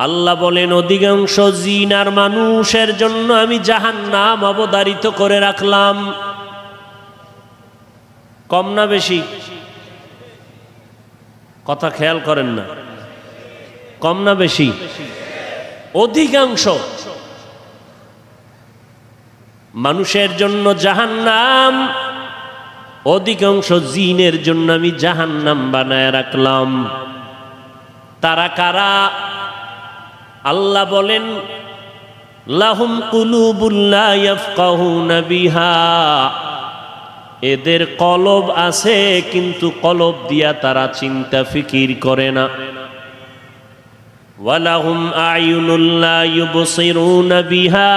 আল্লাহ বলেন অধিকাংশ জিন আর মানুষের জন্য আমি জাহান্নাম অবধারিত করে রাখলাম। কম না বেশি? কথা খেয়াল করেন না, কম না বেশি? অধিকাংশ মানুষের জন্য জাহান্নাম, অধিকাংশ জিনের জন্য আমি জাহান্নাম বানায় রাখলাম। তারা কারা? আল্লাহ বলেন লাহুম কুলুবুন লা ইয়াফকাহুনা বিহা, এদের কলব আছে কিন্তু কলব দিয়া তারা চিন্তা ফিকির করে না। ওয়ালাহুম আয়ুনুন লা ইউবসিরুনা বিহা,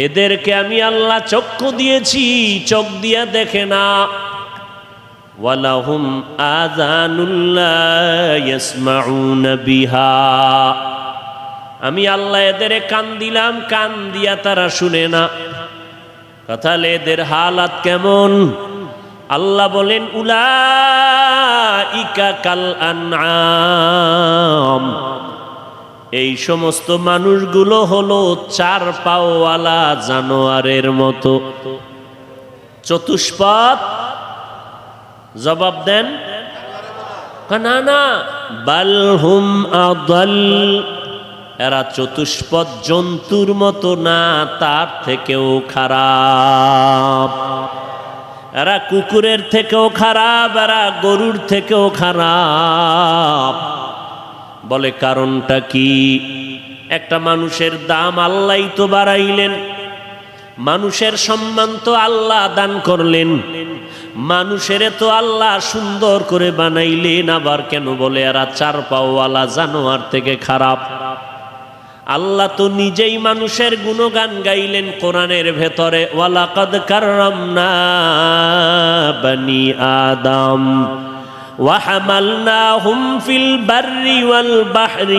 এদেরকে আমি আল্লাহ চক্ষু দিয়েছি, চোখ দিয়া দেখে না। ওয়ালাহুম আযানুন লা ইয়াসমাউনা বিহা, আমি আল্লাহ এদের কান দিলাম, কান দিয়া তারা শুনে না। তাহলে এদের হালাত কেমন? আল্লাহ বলেন উলাইকা কাল আনআম, এই সমস্ত মানুষগুলো হলো চার পাওয়ালা জানোয়ারের মতো। চতুষ্পদ? জবাব দেন। না না, বালহুম আদাল, এরা চতুষ্পদ জন্তুর মতো না, তার থেকেও খারাপ। এরা কুকুরের থেকেও খারাপ, এরা গরুর থেকেও খারাপ। বলে কারণটা কি? একটা মানুষের দাম আল্লাহই তো বাড়াইলেন, মানুষের সম্মান তো আল্লাহ দান করলেন, মানুষের তো আল্লাহ সুন্দর করে বানাইলেন, আবার কেন বলে এরা চার পাওয়ালা জানোয়ার থেকে খারাপ? আল্লাহ তো নিজেই মানুষের গুণগান গাইলেন কোরআনের ভেতরে, ওয়ালাকাদ কাররামনা বনি আদম وحملناهم في البر والبحر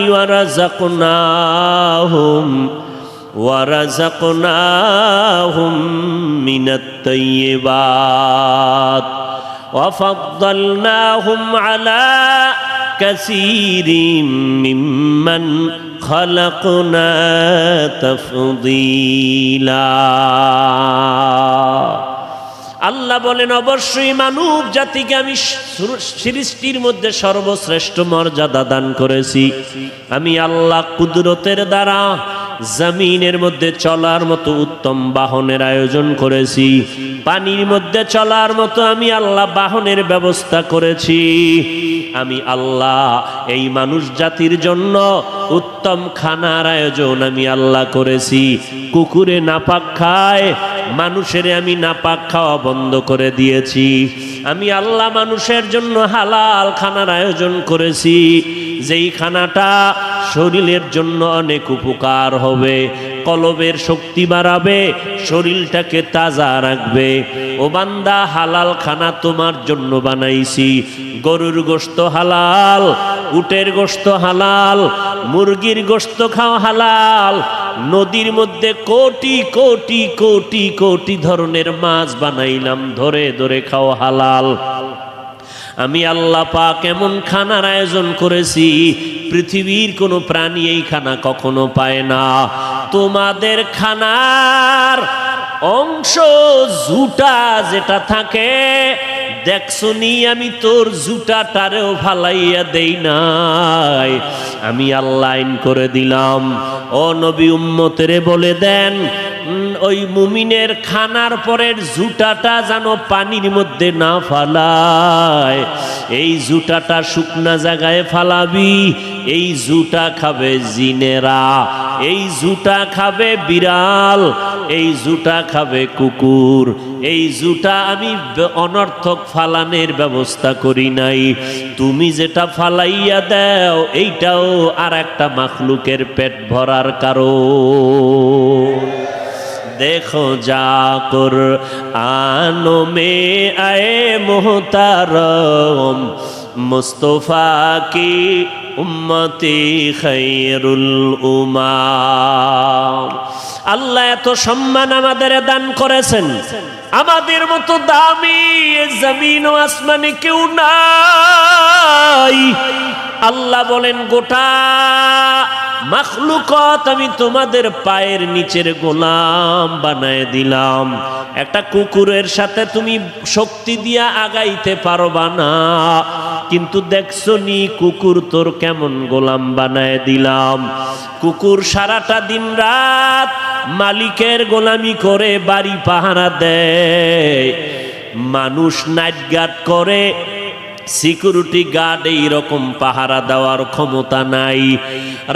ورزقناهم من الطيبات وفضلناهم على كثير ممن خلقنا تفضيلا। আল্লাহ বলেন অবশ্যই মানব জাতিকে আমি সৃষ্টির মধ্যে সর্বশ্রেষ্ঠ মর্যাদা দান করেছি। আমি আল্লাহ কুদরতের দ্বারা জমিনের মধ্যে চলার মতো উত্তম বাহনের আয়োজন করেছি, পানির মধ্যে চলার মতো আমি আল্লাহ বাহনের ব্যবস্থা করেছি। আমি আল্লাহ এই মানুষ জাতির জন্য উত্তম খানার আয়োজন আমি আল্লাহ করেছি। কুকুরে নাপাক খায়, মানুষের আমি নাপাক খাওয়া বন্ধ করে দিয়েছি। আমি আল্লাহ মানুষের জন্য হালাল খানার আয়োজন করেছি, যেই খানাটা শরীরের জন্য অনেক উপকার হবে, কলবের শক্তি বাড়াবে, শরীরটাকে তাজা রাখবে। ও বান্দা, হালাল খানা তোমার জন্য বানাইছি। গরুর গোশত হালাল, উটের গোশত হালাল, মুরগির গোশত খাও হালাল। নদীর মধ্যে কোটি কোটি কোটি কোটি ধরনের মাছ বানাইলাম, ধরে ধরে খাও হালাল। আমি আল্লাহ পাক এমন খানার আয়োজন করেছি, পৃথিবীর কোনো প্রাণী এই খানা কখনো পায় না। তোমাদের খানার অংশ জুটা যেটা থাকে, দেখছনি আমি তোর জুটাটারেও ফালাইয়া দেই নাই। আমি আল্লাহ আইন করে দিলাম। ও নবী, উম্মতেরে বলে দেন, ওই মুমিনের খানার পরের জুটাটা যেন পানির মধ্যে না ফালায়। এই জুটাটা শুকনা জায়গায় ফালাবি। এই জুটা খাবে জিনেরা, এই জুটা খাবে বিড়াল, এই জুটা খাবে কুকুর। এই জুটা আমি অনর্থক ফালানের ব্যবস্থা করি নাই। তুমি যেটা ফালাইয়া দাও, এইটাও আর একটা মাখলুকের পেট ভরার কারণ। देखो जाकर आनो में आए मोहतारम मुस्तफा की उम्मती खैरुल उम्माम। আল্লাহ এত সম্মান আমাদের দান করেছেন, আমাদের মতো দামি জমিন ও আসমানে কেউ নাই। আল্লাহ বলেন গোটা মাখলুকাত আমি তোমাদের পায়ের নিচের গোলাম বানায় দিলাম। একটা কুকুরের সাথে তুমি শক্তি দিয়া আগাইতে পারবা না, কিন্তু দেখছো নি কুকুর তোর কেমন গোলাম বানায় দিলাম। কুকুর সারাটা দিন রাত মালিকের গোলামি করে বাড়ি পাহারা দেয়। মানুষ নাইট গার্ড করে, সিকিউরিটি গার্ড এইরকম পাহারা দেওয়ার ক্ষমতা নাই।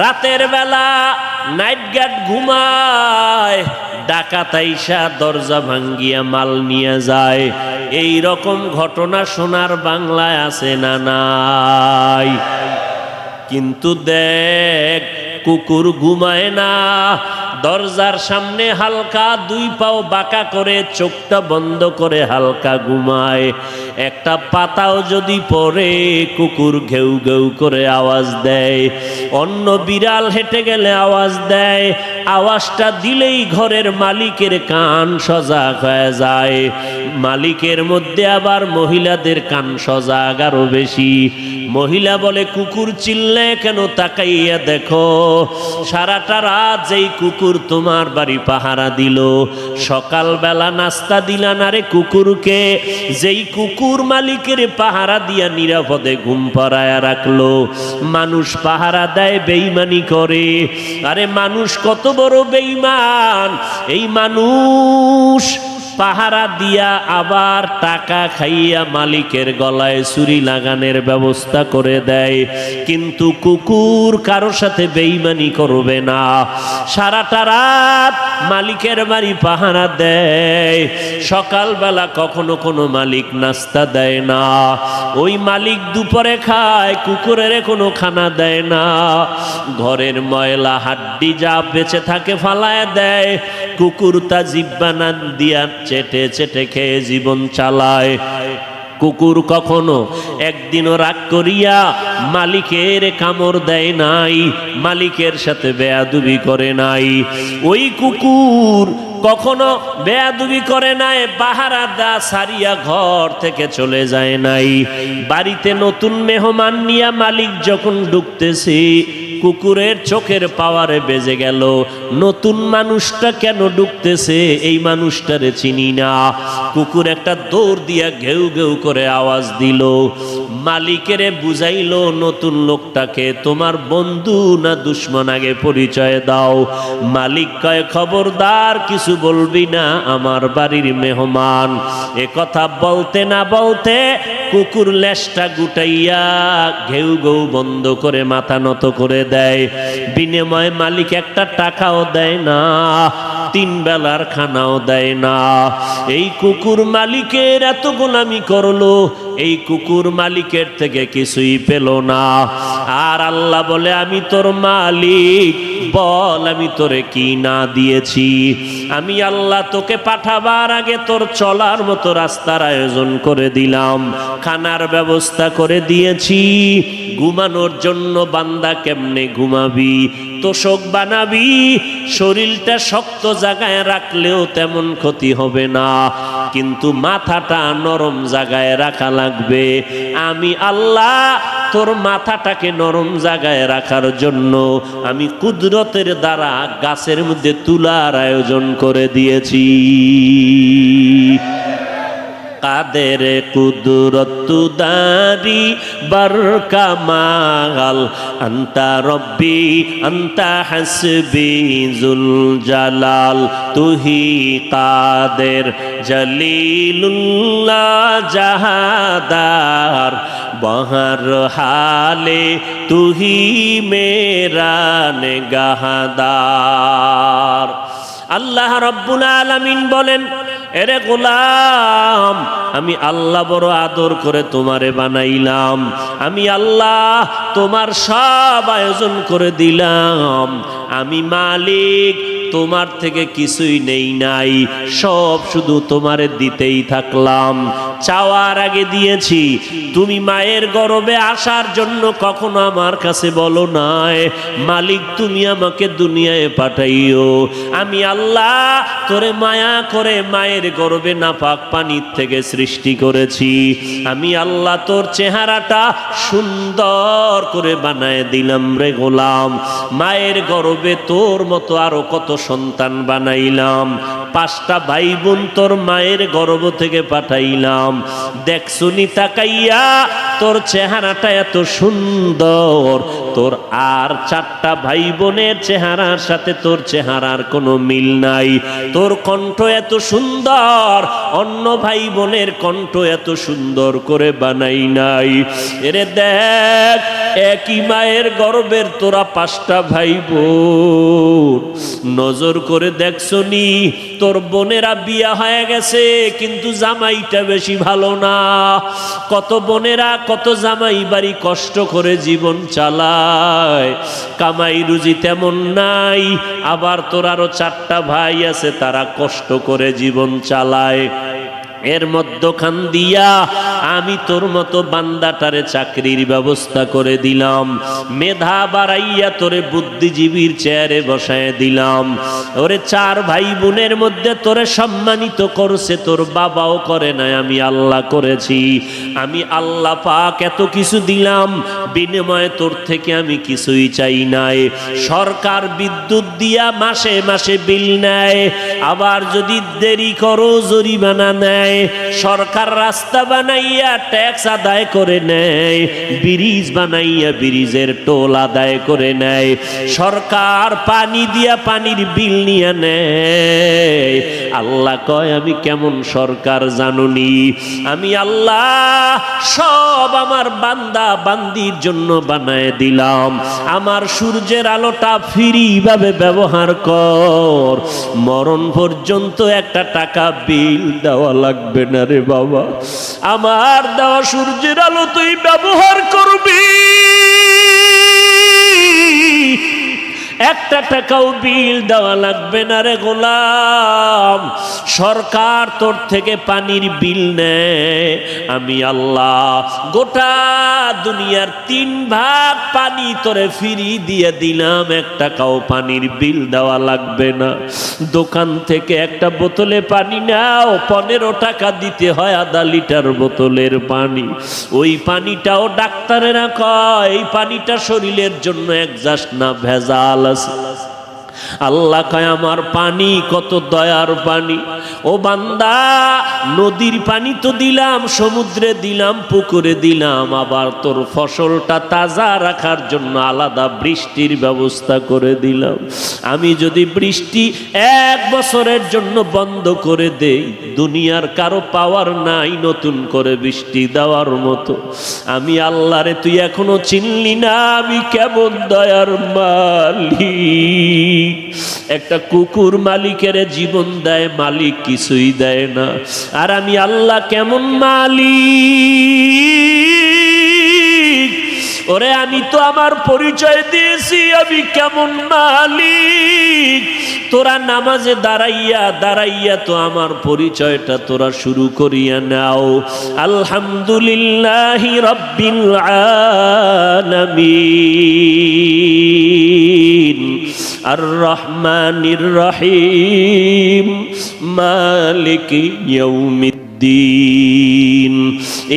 রাতের বেলা নাইট গার্ড ঘুমায়, ডাকাত আইসা দরজা ভাঙ্গিয়া মাল নিয়ে যায়। এই রকম ঘটনা সোনার বাংলায় আছে না নাই? কিন্তু দেখ কুকুর ঘুমায় না, দরজার সামনে হালকা দুই পাও বাঁকা করে চোখটা বন্ধ করে হালকা ঘুমায়। একটা পাতাও যদি পড়ে কুকুর ঘেউ ঘেউ করে আওয়াজ দেয়। অন্য বিড়াল হেঁটে গেলে আওয়াজ দেয়, আওয়াজটা দিলেই ঘরের মালিকের কান সজাগ হয়ে যায়। মালিকের মধ্যে আবার মহিলাদের কান সজাগ আরো বেশি। মহিলা বলে কুকুর চিল্লে কেন, তাকাইয়া দেখো সারাটা রাত যেই কুকুর তোমার বাড়ি পাহারা দিল, সকালবেলা নাস্তা দিলা না রে কুকুরকে। যেই কুকুর মালিকের পাহারা দিয়া নিরাপদে ঘুম পাড়ায়া রাখলো। মানুষ পাহারা দেয়, বেঈমানি করে। আরে মানুষ কত বড় বেঈমান! এই মানুষ পাহারা দিয়া আবার টাকা খাইয়া মালিকের গলায় ছুরি লাগানোর ব্যবস্থা করে দেয়। কিন্তু কুকুর কারো সাথে বেঈমানি করবে না, সারাটা রাত মালিকের বাড়ি পাহারা দেয়। সকালবেলা কখনো কোনো মালিক নাস্তা দেয় না, ওই মালিক দুপুরে খায়, কুকুরের কোনো খানা দেয় না। ঘরের ময়লা হাড্ডি যা বেঁচে থাকে ফালায় দেয়, কুকুর তা জিব্বা না দিয়া চেটে চেটে খেয়ে জীবন চালায়। কুকুর কখনো একদিনও রাগ করিয়া মালিকের কামড় দেয় নাই, মালিকের সাথে বেয়াদবি করে নাই। ওই কুকুর কখনো বেয়াদবি করে নাই, পাহারা দা সারিয়া ঘর থেকে চলে যায় নাই। বাড়িতে নতুন মেহমান নিয়া মালিক যখন ঢুকতেছে, কুকুরের চোখের পাওয়ারে বেজে গেল, নতুন মানুষটা কেন ঢুকতেছে, এই মানুষটারে চিনি না। কুকুর একটা দৌড় দিয়া ঘেউ ঘেউ করে আওয়াজ দিল, মালিকেরে বুঝাইলো নতুন লোকটাকে তোমার বন্ধু না দুশ্মন আগে পরিচয় দাও। মালিক কয় খবরদার কিছু বলবি না, আমার বাড়ির মেহমান। এ কথা বলতে না বলতে কুকুর লেজটা গুটাইয়া ঘেউ ঘেউ বন্ধ করে মাথা নত করে দেয়। বিনিময়ে মালিক একটা টাকাও দেয় না, 3 বেলার খানাও দেয় না। এই কুকুর মালিকের এত গোলামি করলো, এই কুকুর মালিকের থেকে কিছুই পেল না। আর আল্লাহ বলে আমি তোর মালিক, বল আমি তোরে কি না দিয়েছি। আমি আল্লাহ তোকে পাঠাবার আগে তোর চলার মতো রাস্তার আয়োজন করে দিলাম, খানার ব্যবস্থা করে দিয়েছি। ঘুমানোর জন্য বান্দা কেমনে ঘুমাবি, তোষক বানাবি, শরীরটা শক্ত জায়গায় রাখলেও তেমন ক্ষতি হবে না, কিন্তু মাথাটা নরম জায়গায় রাখা লাগবে। আমি আল্লাহ তোর মাথাটাকে নরম জায়গায় রাখার জন্য আমি কুদরতের দ্বারা গাছের মধ্যে তুলার আয়োজন করে দিয়েছি। কাদের কুদরত দারি বরকামাল, আন্তা রব্বি আন্তা হাসবি জুল জালাল, তুহি কাদের জলিলুল্লাহ জাহাদার, বহর হালে তুহি মেরা নেগাহদার। আল্লাহ রাব্বুল আলামিন বলেন, এরে গোলাম আমি আল্লাহ বড় আদর করে তোমারে বানাইলাম, আমি আল্লাহ তোমার সব আয়োজন করে দিলাম। আমি মালিক তোমার থেকে কিছুই নেই নাই, সব শুধু তোমারে দিতেই থাকলাম। চাওয়ার আগে দিয়েছি। তুমি মায়ের গর্ভে আসার জন্য কখনো আমার কাছে বলো নাই, মালিক তুমি আমাকে দুনিয়ায় পাঠাইও। আমি আল্লাহ তোরে মায়া করে মায়ের গর্ভে নাপাক পানির থেকে সৃষ্টি করেছি। আমি আল্লাহ তোর চেহারাটা সুন্দর করে বানায় দিলাম রে গোলাম। মায়ের গর্ভে তোর মতো আরো কত সন্তান বানাইলাম। 5টা ভাই বোন তোর মায়ের গর্ভ থেকে পাঠাইলাম। দেখছুনি তাকাইয়া তোর চেহারাটা এত সুন্দর, তোর আর 4টা ভাই বোনের চেহারার সাথে তোর চেহারার কোনো মিল নাই। তোর কণ্ঠ এত সুন্দর, অন্য ভাই বোনের কণ্ঠ এত সুন্দর করে বানাই নাই। এরে দেখ, একই মায়ের গর্ভের তোরা 5টা ভাই বোন। নজর করে দেখছনি তোর বোনেরা বিয়া হয়ে গেছে, কিন্তু জামাইটা বেশি ভালো না। কত বোনেরা কত জামাই বাড়ি কষ্ট করে জীবন চালায়, কামাই রুজি তেমন নাই। আবার তোর আরো 4টা ভাই আছে, তারা কষ্ট করে জীবন চালায়। এর মধ্যখান দিয়া আমি তোর মতো বান্দাটারে চাকরির ব্যবস্থা করে দিলাম, মেধা বাড়াইয়া তোরে বুদ্ধিজীবীর চেয়ারে বসায় দিলাম। ওরে 4 ভাই বোনের মধ্যে তোরে সম্মানিত করছে তোর বাবাও করে নাই, আমি আল্লাহ করেছি। আমি আল্লাহ পাক এত কিছু দিলাম, বিনিময়ে তোর থেকে আমি কিছুই চাই নাই। সরকার বিদ্যুৎ দিয়া মাসে মাসে বিল নেয়, আবার যদি দেরি করো জরিমানা নেয়। সরকার রাস্তা বানাইয়া ট্যাক্স আদায় করে নেয়, ব্রিজ বানাইয়া ব্রিজের টোল আদায় করে নেয়। সরকার পানি দিয়া পানির বিল নিয়ে নেয়। আল্লাহ কয় আমি কেমন সরকার জানুনি? আমি আল্লাহ সব আমার বান্দা বান্দির জন্য বানায় দিলাম। আমার সূর্যের আলোটা ফ্রি ভাবে ব্যবহার কর, মরণ পর্যন্ত একটা টাকা বিল দেওয়া লাগবে না রে বাবা। আমার দেওয়া সূর্যের আলো তুই ব্যবহার করবি, একটা টাকাও বিল দেওয়া লাগবে না রে গোলাম। সরকার তোর থেকে পানির বিল নেয়, আমি আল্লাহ গোটা দুনিয়ার 3 ভাগ পানি তোরে ফ্রি দিয়ে দিলাম, এক টাকাও পানির বিল দেওয়া লাগবে না। দোকান থেকে একটা বোতলে পানি নাও, 15 টাকা দিতে হয় আধা লিটার বোতলের পানি। ওই পানিটাও ডাক্তারেরা কয় এই পানিটা শরীরের জন্য একজাস্ট না, ভেজাল আছে। আল্লাহ কয় আমার পানি কত দয়ার পানি। ও বান্দা, নদীর পানি তো দিলাম, সমুদ্রে দিলাম, পুকুরে দিলাম, আবার তোর ফসলটা তাজা রাখার জন্য আলাদা বৃষ্টির ব্যবস্থা করে দিলাম। আমি যদি বৃষ্টি 1 বছরের জন্য বন্ধ করে দেই, দুনিয়ার কারো পাওয়ার নাই নতুন করে বৃষ্টি দেওয়ার মতো। আমি আল্লাহরে তুই এখনো চিনলি না, আমি কেমন দয়ার মালিক। একটা কুকুর মালিকের জীবন দেয়, মালিক কিছুই দেয় না। আর আমি আল্লাহ কেমন মালিক। ওরে আমি তো আমার পরিচয় দিয়েছি, আমি কেমন মালিক। তোরা নামাজে দাঁড়াইয়া দাঁড়াইয়া তো আমার পরিচয়টা তোরা শুরু করিয়া নাও। আলহামদুলিল্লাহি রাব্বিল আলামিন, আর রহমানির রহিম, মালিকি ইয়াউমিদ্দিন,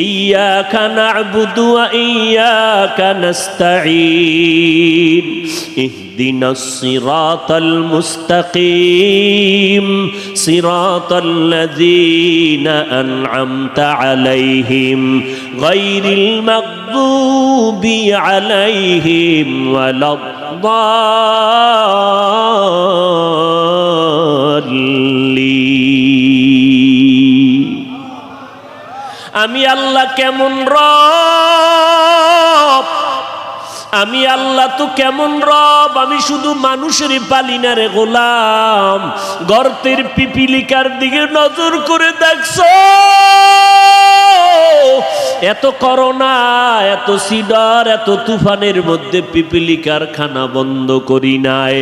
ইয়্যাকা না'বুদু ওয়া ইয়্যাকা নাস্তাঈন, ইহদিনাস সিরাতাল মুস্তাকিম, সিরাতাল লাযীনা আন'আমতা আলাইহিম, গায়রিল মাগদুবি আলাইহিম ওয়ালাদ আমি আল্লাহ কেমন রব, আমি আল্লাহ তো কেমন রব। আমি শুধু মানুষেরই পালি না রে গোলাম। গর্তের পিপিলিকার দিকে নজর করে দেখছো, এত করোনা, এত সিডর, এত তুফানের মধ্যে পিপিলিকার খানা বন্ধ করি নাই।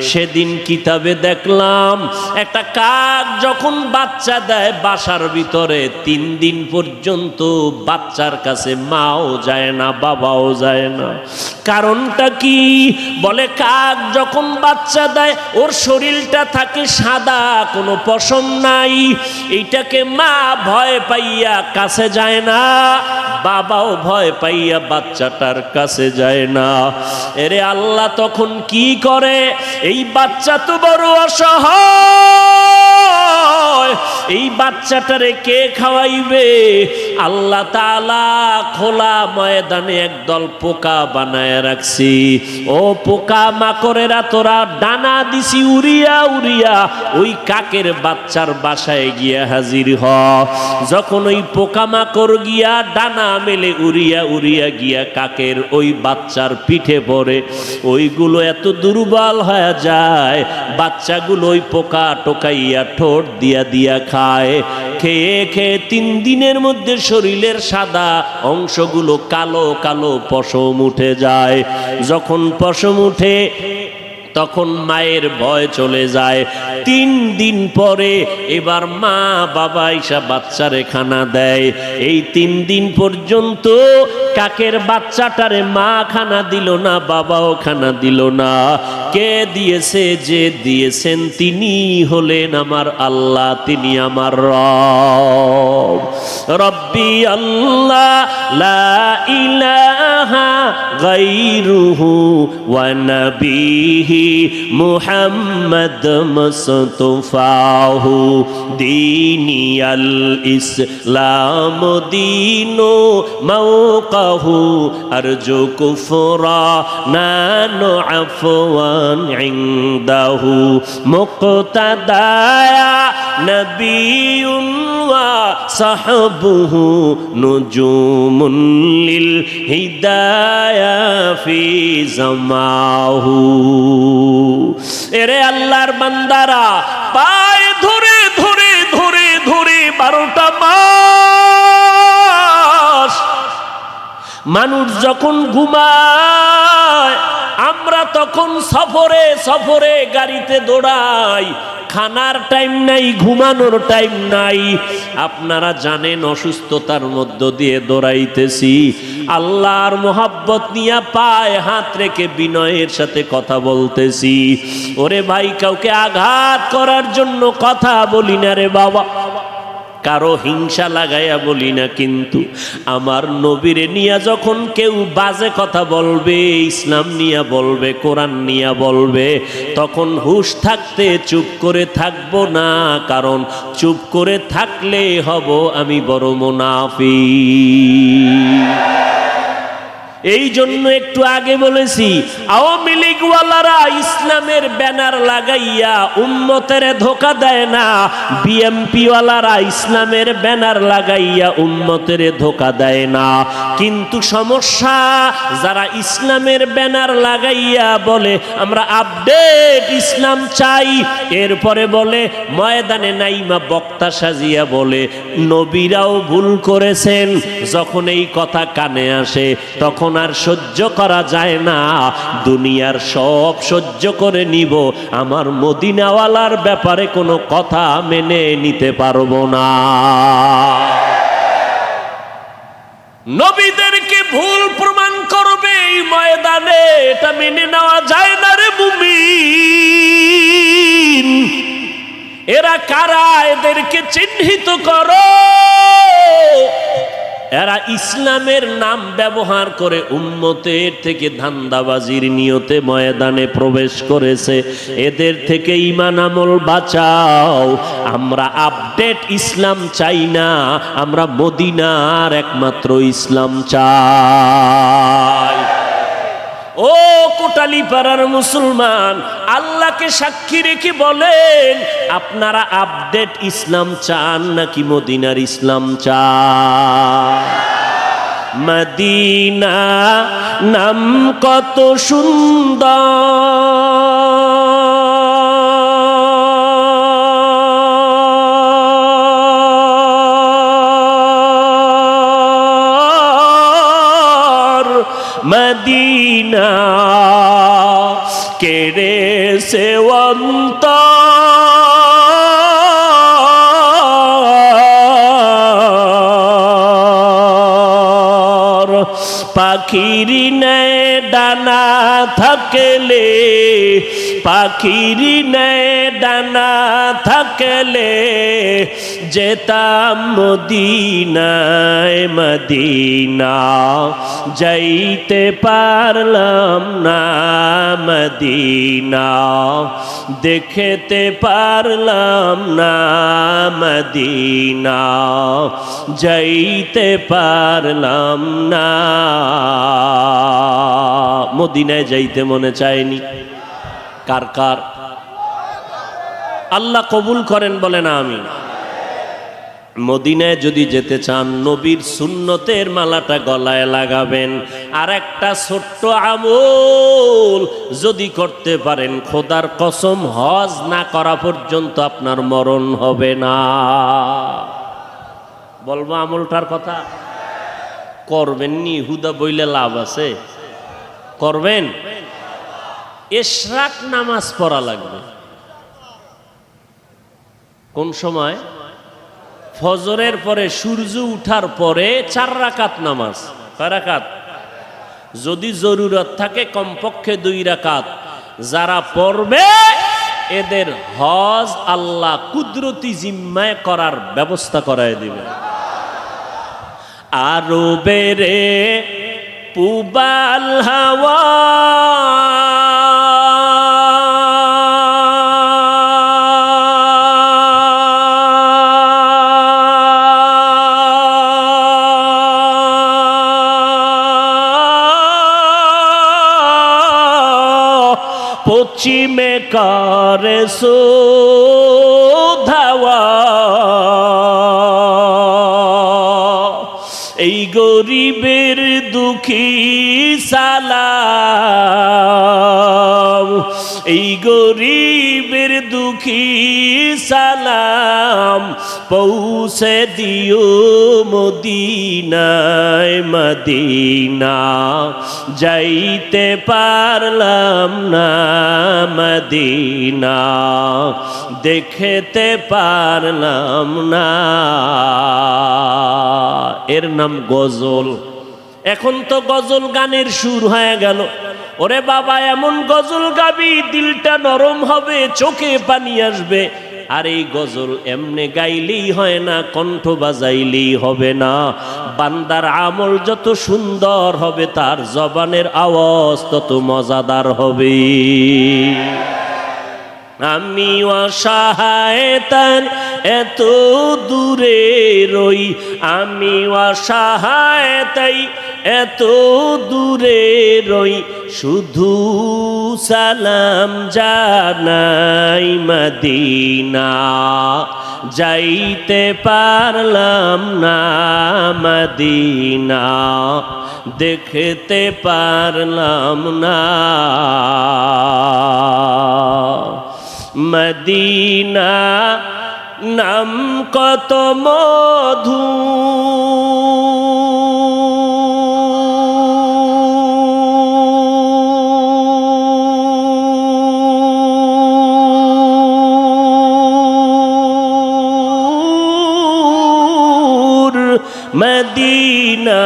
সেদিন কিতাবে দেখলাম একটা কাক যখন বাচ্চা দেয় বাসার ভিতরে 3 দিন পর্যন্ত বাচ্চার কাছে মাও যায় না, বাবাও যায় না। কারণটা কি? বলে কাক যখন বাচ্চা দেয় ওর শরীরটা থাকে সাদা, কোনো পশম নাই। এইটাকে মা ভয় পাইয়া কাছে যায় না, বাবাও ভয় পাইয়া বাচ্চাটার কাছে যায় না। এরে আল্লাহ তখন কি করে? এই বাচ্চা তো বড় অসহায়, এই বাচ্চাটারে কে খাওয়াইবে? আল্লাহ তাআলা খোলা ময়দানে একদল পোকা বানায় রাখছি। ও পোকা মাকড়েরা, তোরা ডানা দিছি উড়িয়া উড়িয়া ওই কাকের বাচ্চার বাসায় গিয়া হাজির হ। যখন ওই পোকা মাকড় গিয়া ডানা মেলে উড়িয়া উড়িয়া গিয়া কাকের ওই বাচ্চার পিঠে পড়ে, ওইগুলো এত দুর্বল হয়ে যায়, বাচ্চাগুলো ওই পোকা টোকাইয়া ঠোঁট দিয়া দিয়া খায়। খেয়ে খেয়ে 3 দিনের মধ্যে শরীরের সাদা অংশগুলো কালো কালো পশম উঠে যায়। যখন পশম উঠে তখন মায়ের ভয় চলে যায়। 3 দিন পরে এবার মা বাবা এসে বাচ্চারে খানা দেয়। এই 3 দিন পর্যন্ত কাকের বাচ্চাটারে মা খানা দিল না, বাবাও খানা দিল না। কে দিয়েছে? যে দিয়েছেন তিনি হলেন আমার আল্লাহ, তিনি আমার রব। রব্বি আল্লাহ লা ইলাহা গায়রুহু ওয়া নবিহি মুহাম্মদ মুস্তাফাহু দীনিয়াল ইসলাম দীনু মাওকাহু আরজু কুফরা নানু আফওয়ান ইনদাহু মুক্তাদায়া নবিয়ুন ওয়া সাহবুহু নুজুমুন লিল হিদায়া ফি জামাহু। এরে আল্লাহর বান্দারা, পায়ে ধরে ধরে ধরে ধরে 12টা মাস মানুষ যখন ঘুমায়, আমরা তখন সফরে সফরে গাড়িতে দৌড়াই। খানার টাইম নাই, ঘুমানোর টাইম নাই। আপনারা জানেন অসুস্থতার মধ্য দিয়ে দৌড়াইতেছি। আল্লাহর মোহাব্বত নিয়ে পায়ে হাত রেখে বিনয়ের সাথে কথা বলতেছি। ওরে ভাই, কাউকে আঘাত করার জন্য কথা বলি না রে বাবা, কারো হিংসা লাগাইয়া বলি না। কিন্তু আমার নবীরে নিয়া যখন কেউ বাজে কথা বলবে, ইসলাম নিয়া বলবে, কোরআন নিয়া বলবে, তখন হুঁশ থাকতে চুপ করে থাকবো না। কারণ চুপ করে থাকলে হব আমি বড় মুনাফিক। এই জন্য একটু আগে বলেছি, আওয়ামী লীগওয়ালারা ইসলামের ব্যানার লাগাইয়া উম্মতের ধোঁকা দেয় না, বিএমপি ওয়ালারা ইসলামের ব্যানার লাগাইয়া উম্মতের ধোঁকা দেয় না। কিন্তু সমস্যা, যারা ইসলামের ব্যানার লাগাইয়া বলে আমরা আপডেট ইসলাম চাই, এরপরে বলে ময়দানে নাইমা বক্তা সাজিয়া বলে নবীরাও ভুল করেছেন। যখন এই কথা কানে আসে তখন আর সহ্য করা যায় না। দুনিয়ার সব সহ্য করে নিব, আমার মদিনাওয়ালার ব্যাপারে কোনো কথা মেনে নিতে পারবো না। নবীদেরকে ভুল প্রমাণ করবে এই ময়দানে, এটা মেনে নেওয়া যায় না রে মুমিন। এরা কারা? এদেরকে চিহ্নিত করো। এরা ইসলামের নাম ব্যবহার করে উম্মতের থেকে ধান্দাবাজির নিয়তে ময়দানে প্রবেশ করেছে। এদের থেকে ঈমান আমল বাঁচাও। আমরা আপডেট ইসলাম চাই না, আমরা মদিনার একমাত্র ইসলাম চাই। ও কোটালীপাড়ার মুসলমান, আল্লাহকে সাক্ষী রেখে বলেন, আপনারা আপডেট ইসলাম চান নাকি মদিনার ইসলাম চান? মদিনা নাম কত সুন্দর, কেড়েছে অন্তর পাখির ন্যায় ডানা থাকলে পাখির ন্যায় ডানা থাকলে যেতাম মদিনায় মদিনা যাইতে পারলাম না মদিনা দেখতে পারলাম না মদিনা যাইতে পারলাম না মদিনায় যাইতে মনে চায়নি কার কার আল্লাহ কবুল করেন বলে না আমি মদিনায় যদি যেতে চান নবীর সুন্নতের মালাটা গলায় লাগাবেন আর একটা ছোট্ট আমল যদি করতে পারেন খোদার কসম হজ না করা পর্যন্ত আপনার মরণ হবে না বলবো আমলটার কথা করবেন নি হুদা বইলে লাভ আছে করবেন ইশরাক নামাজ পড়া লাগবে কোন সময় ফজরের পরে সূর্য উঠার পরে 4 রাকাত নামাজ কয় রাকাত যদি জরুরত থাকে কমপক্ষে 2 রাকাত যারা পড়বে এদের হজ আল্লাহ কুদরতি জিম্মায় করার ব্যবস্থা করায় দিবে আরো বেরে পুবাল হাওয়া পশ্চিমে করে ধাওয়া এই গরিবের দুঃখী সালাম এই গরিবের দুঃখী সালাম পৌঁছে দিও মদিনায় মদিনা যাইতে পারলাম না মদিনা দেখতে পারলাম না এর নাম গজল এখন তো গজল গানের সুর হয়ে গেল ওরে বাবা এমন গজল গাবি দিলটা নরম হবে চোখে পানি আসবে আর এই গজল এমনে গাইলেই হয় না কণ্ঠ বাজাইলেই হবে না বান্দার আমল যত সুন্দর হবে তার জবানের আওয়াজ তত মজাদার হবে আমি অসহায় তার এত দূরে রই আমি অসহায় তাই এত দূরে রই শুধু সালাম জানাই মদিনা যাইতে পারলাম না মদিনা দেখতে পারলাম না মদিনা নাম কত মধু মদিনা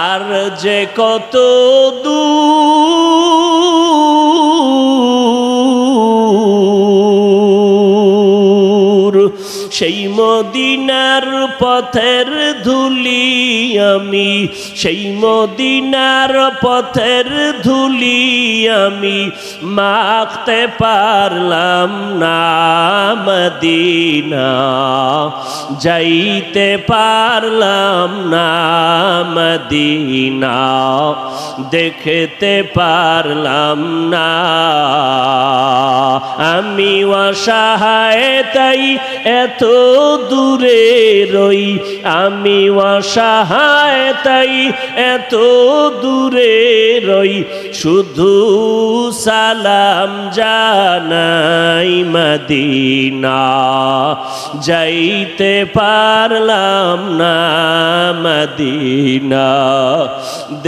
আর যে কত দূর সেই মদিনার পথের ধুলি আমি সেই মদিনার পথের ধুলি আমি মাখতে পারলাম না মদিনা যাইতে পারলাম না মদিনা দেখতে পারলাম না আমি অসহায় তাই এত দূরে রই, আমি অসহায় তাই এত দূরে রই, শুধু সালাম জানাই মদিনা, যাইতে পারলাম না মদিনা,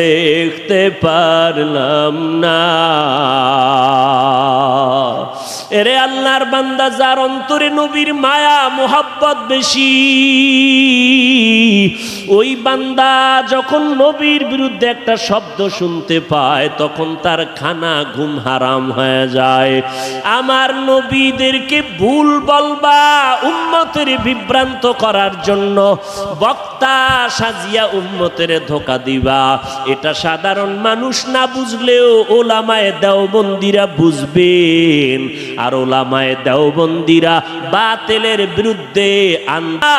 দেখতে পারলাম না। এরে আল্লাহর বান্দা, যার অন্তরে নবীর মায়া মোহাব্বত বেশি, ওই বান্দা যখন নবীর বিরুদ্ধে একটা শব্দ শুনতে পায় তখন তার খানা ঘুম হারাম হয়ে যায়। আমার নবীদেরকে ভুল বলবা উম্মতের বিভ্রান্ত করার জন্য, বক্তা সাজিয়া উম্মতের ধোঁকা দিবা, এটা সাধারণ মানুষ না বুঝলেও ওলামায়ে দেওবন্দিরা বুঝবেন। আর ওলামায়ে দেওবন্দিরা বাতিলের বিরুদ্ধে আন্দা,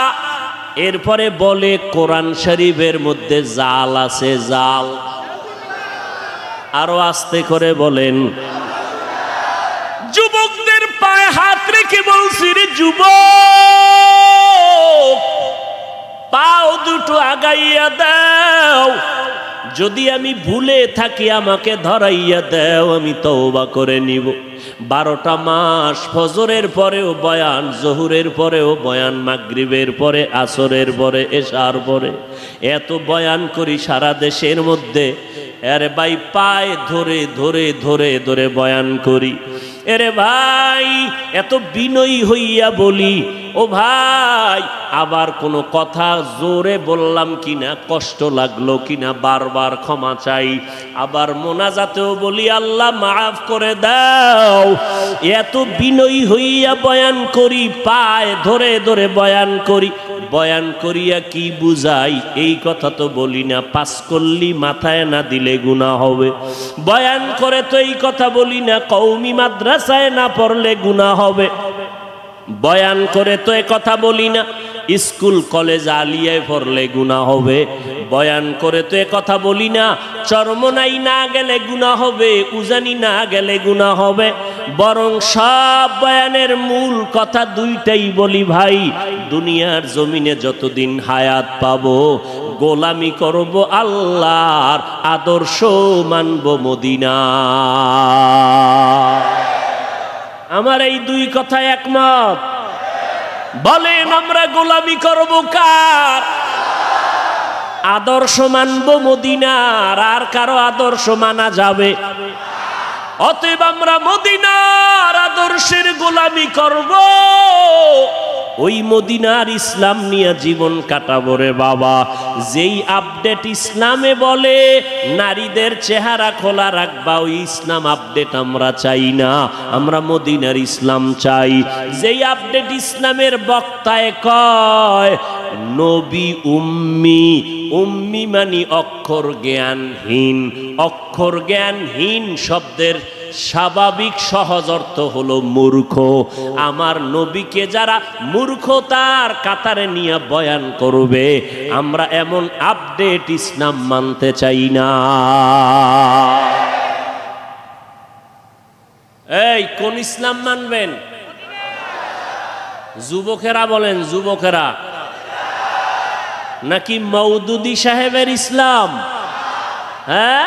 এরপরে বলে কোরআন শরীফের মধ্যে জাল আছে, জাল। আরো আস্তে করে বলেন। যুবকদের পায়ে হাত রেখে বলছি, রে যুবক, পাও দুটো আগাইয়া দাও, যদি আমি ভুলে থাকি আমাকে ধরাইয়া দাও, আমি তওবা করে নিব। 12টা মাস ফজরের পরেও বয়ান, জোহরের পরেও বয়ান, মাগরিবের পরে, আসরের পরে, এশার পরে, এত বয়ান করি সারা দেশের মধ্যে। আরে ভাই, পায়ে ধরে ধরে ধরে ধরে বয়ান করি। এরে ভাই, এত বিনয়ী হইয়া বলি, ও ভাই, আবার কোনো কথা জোরে বললাম কিনা, কষ্ট লাগলো কিনা, বারবার ক্ষমা চাই। আবার মোনাজাতেও বলি, আল্লাহ মাফ করে দাও। এত বিনয়ী হইয়া বয়ান করি, পায়ে ধরে ধরে বয়ান করি। বয়ান করিয়া কি বুঝাই এই কথা তো বলি না, পাস করলি মাথায় না দিলে গুনাহ হবে। বয়ান করে তো এই কথা বলি না, কওমি মাদ্রাসায় না পড়লে গুনাহ হবে। বয়ান করে তো এ কথা বলি না, স্কুল কলেজ আলিয়ায় পড়লে গুনাহ হবে। বয়ান করে তো এ কথা বলি না, চরমনাই না গেলে গুনাহ হবে, উজানি না গেলে গুনাহ হবে। বরং সব বয়ানের মূল কথা দুইটাই বলি, ভাই, দুনিয়ার জমিনে যতদিন হায়াত পাবো, গোলামি করব আল্লাহর, আদর্শ মানব মদিনা। আমার এই দুই কথায় একমত? বলেন, আমরা গোলামি করব কার? আদর্শ মানব মদিনার, আর কারো আদর্শ মানা যাবে? অতএব আমরা মদিনার আদর্শের গোলামি করব, ওই মদিনার ইসলাম নিয়ে জীবন কাটাবো রে বাবা। যেই আপডেট ইসলামে বলে নারীদের চেহারা খোলা রাখবা, ওই ইসলাম আপডেট আমরা চাই না, আমরা মদিনার ইসলাম চাই। যেই আপডেট ইসলামের বক্তায় কয় নবী উম্মি, উম্মি মানে অক্ষর জ্ঞানহীন। অক্ষর জ্ঞানহীন শব্দের স্বাভাবিক সহজ অর্থ হলো মূর্খ। আমার নবীকে যারা মূর্খতার কাতারে নিয়ে বয়ান করবে, আমরা এমন আপডেট ইসলাম মানতে চাই না। এই কোন ইসলাম মানবেন? যুবকেরা বলেন, যুবকেরা, নাকি মওদুদি সাহেবের ইসলাম? হ্যাঁ,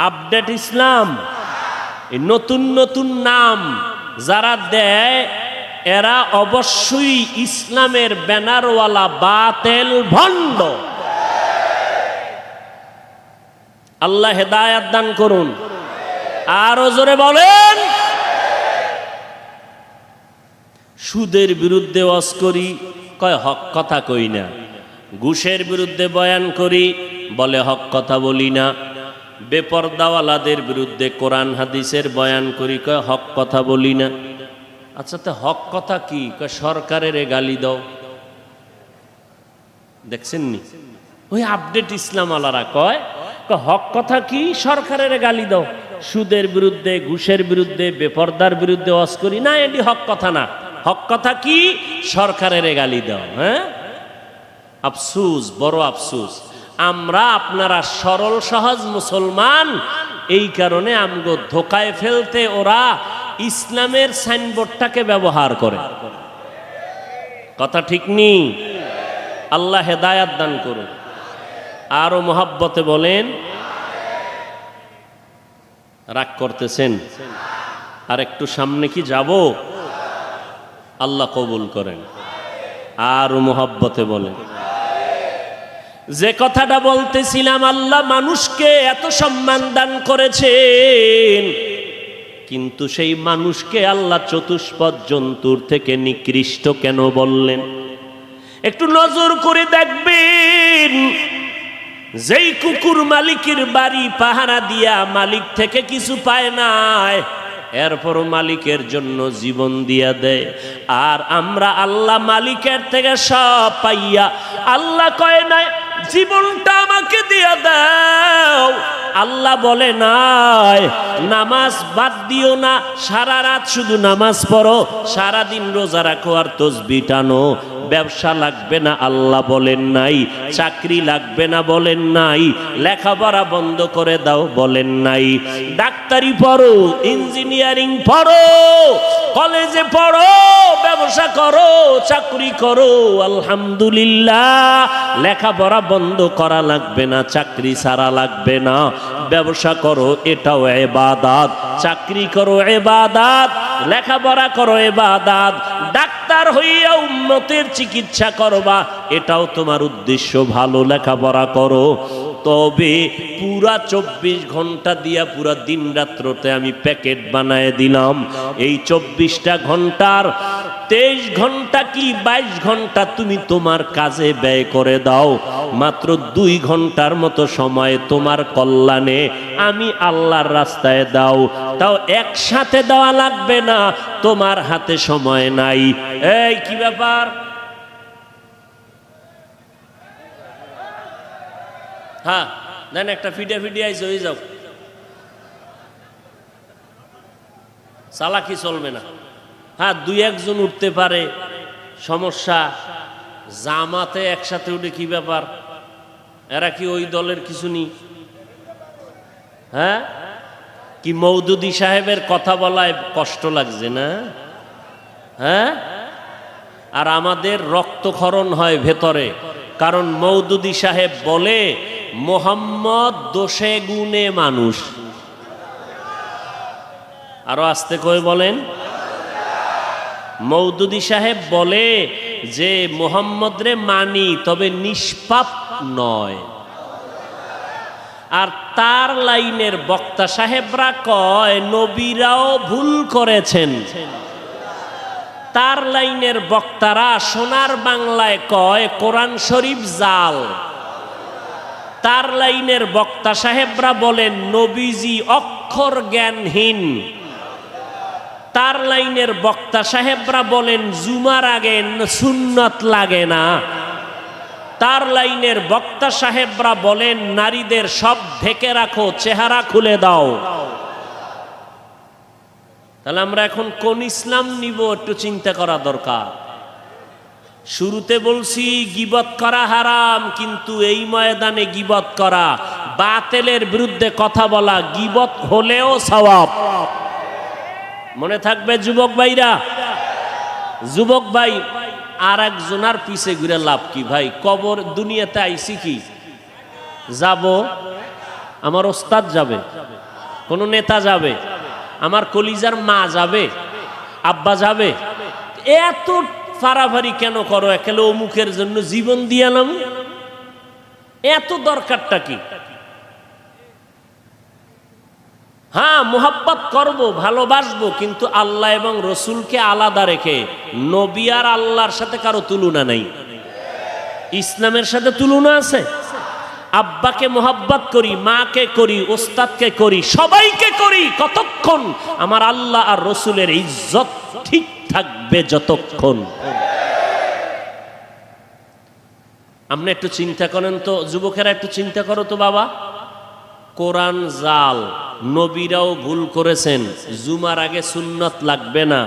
আপডেট ইসলাম। নতুন নতুন নাম যারা দেয়, এরা অবশ্যই ইসলামের ব্যানারওয়ালা বাতিল ভণ্ড। আল্লাহ হেদায়েত দান করুন। আরো জোরে বলেন। সুদের বিরুদ্ধে ওয়াজ করি, কয় হক কথা কই না। ঘুষের বিরুদ্ধে বয়ান করি, বলে হক কথা বলি না। বেপরদাওয়ালাদের বিরুদ্ধে কোরআন হাদিসের বয়ান করি, কয় হক কথা বলি না। আচ্ছা, তো হক কথা কি? কয় সরকারের গালি দাও। দেখছেন নি? ওই আপডেট ইসলাম আলারা কয় হক কথা কি? সরকারের গালি দাও। সুদের বিরুদ্ধে, ঘুষের বিরুদ্ধে, বেপরদার বিরুদ্ধে ওয়াজ করি না, এটি হক কথা না। হক কথা কি? সরকারের গালি দাও। হ্যাঁ, আফসুস, বড় আফসুস। আমরা আপনারা সরল সহজ মুসলমান, এই কারণে আমগো ধোকায় ফেলতে ওরা ইসলামের সাইনবোর্ডটাকে ব্যবহার করে। কথা ঠিক নেই? আল্লাহ হেদায়াত দান করুন। আরো মোহাব্বতে বলেন। রাগ করতেছেন? আর একটু সামনে কি যাব? আল্লাহ কবুল করেন। আরো মোহাব্বতে বলেন। যে কথাটা বলতেছিলাম, আল্লাহ মানুষকে এত সম্মান দান করেছেন, কিন্তু সেই মানুষকে আল্লাহ চতুষ্পদ জন্তুর থেকে নিকৃষ্ট কেন বললেন? একটু নজর করে দেখবেন, যেই কুকুর মালিকের বাড়ি পাহারা দিয়া মালিক থেকে কিছু পায় নাই, এরপরও মালিকের জন্য জীবন দিয়া দেয়। আর আমরা আল্লাহ মালিকের থেকে সব পাইয়া আল্লাহ কয় নাই জীবনটা আমাকে দিয়া দাও। আল্লাহ বলে নাই নামাজ বাদ দিও না, সারা রাত শুধু নামাজ পড়ো, সারাদিন রোজা রাখো আর তসবিহ টানো। ব্যবসা লাগবে না আল্লাহ বলেন নাই, চাকরি লাগবে না বলেন নাই, লেখাপড়া বন্ধ করে দাও বলেন নাই। ডাক্তারি পড়ো, ইঞ্জিনিয়ারিং পড়ো, কলেজে পড়ো, ব্যবসা করো, চাকরি করো, আলহামদুলিল্লাহ। লেখাপড়া বন্ধ করা লাগবে না, চাকরি ছাড়া লাগবে না, ব্যবসা করো, এটাও ইবাদত, চাকরি করো ইবাদত, লেখাপড়া করো ইবাদত, ডাক্তার হইয়া উম্মতের চিকিৎসা করবা, এটাও তোমার উদ্দেশ্য ভালো, লেখাপড়া করো। তবে পুরা 24 ঘন্টা দিয়া পুরা দিন রাত্রতে আমি প্যাকেট বানায় দিলাম। এই 24টা ঘন্টার 23 ঘন্টা কি 22 ঘন্টা তুমি তোমার কাজে ব্যয় করে দাও। মাত্র 2 ঘন্টার মতো সময় তোমার কল্যাণে আমি আল্লাহর রাস্তায় দাও। তাও একসাথে দেওয়া লাগবে না, তোমার হাতে সময় নাই। এই কি ব্যাপার? হ্যাঁ দেন, একটা ফিডে আইসে হয়ে যাও, চালাকি চলবে না। হ্যাঁ 2-1 জন উঠতে পারে, সমস্যা। জামাতে একসাথে উঠে কি ব্যাপার? এরা কি ওই দলের কিছু নেই? হ্যাঁ কি মওদুদি সাহেবের কথা বলায় কষ্ট লাগছে না? হ্যাঁ, আর আমাদের রক্তক্ষরণ হয় ভেতরে, কারণ মওদুদি সাহেব বলে মোহাম্মদ দোষে গুণে মানুষ। আরো আস্তে করে বলেন। মওদুদি সাহেব বলে যে মোহাম্মদ রে মানি, তবে নিষ্পাপ নয়। আর তার লাইনের বক্তা সাহেবরা কয় নবীরাও ভুল করেছেন। তার লাইনের বক্তারা সোনার বাংলায় কয় কোরআন শরীফ জাল। তার লাইনের বক্তা সাহেবরা বলেন নবীজি অক্ষর জ্ঞানহীন। তার লাইনের বক্তা সাহেবরা বলেন জুমার আগে সুন্নত লাগে না। তার লাইনের বক্তা সাহেবরা বলেন নারীদের সব ঢেকে রাখো, চেহারা খুলে দাও। তাহলে আমরা এখন কোন ইসলাম নিব একটু চিন্তা করা দরকার। শুরুতে বলছি গীবত করা হারাম, কিন্তু এই ময়দানে গীবত করা, বাতিলের বিরুদ্ধে কথা বলা গীবত হলেও সওয়াব। মনে থাকবে যুবক ভাইরা। যুবক ভাই, আর একজনের পিছে ঘুরে লাভ কি ভাই? কবর দুনিয়াতে আইছি কি যাব? আমার ওস্তাদ যাবে, কোন নেতা যাবে, আমার কলিজার মা যাবে, আব্বা যাবে। এত ফারাফারি কেন করো? একেলে অমুকের জন্য জীবন দিয়ালাম, এত দরকারটা কি? হ্যাঁ মোহাব্বত করব, ভালোবাসবো, কিন্তু আল্লাহ এবং রসুলকে আলাদা রেখে। নবী আর আল্লাহর সাথে কারো তুলনা নাই। ইসলামের সাথে তুলনা আছে? আব্বাকে মোহাব্বত করি, মাকে করি, ওস্তাদকে করি, সবাইকে করি, কতক্ষণ আমার আল্লাহ আর রসুলের ইজ্জত ঠিক থাকবে যতক্ষণ। আপনি একটু চিন্তা করেন তো, যুবকেরা একটু চিন্তা করো তো বাবা। কোরআন জাল, নবীরাও ভুল করেছেন, জুমার আগে সুন্নত লাগবে না,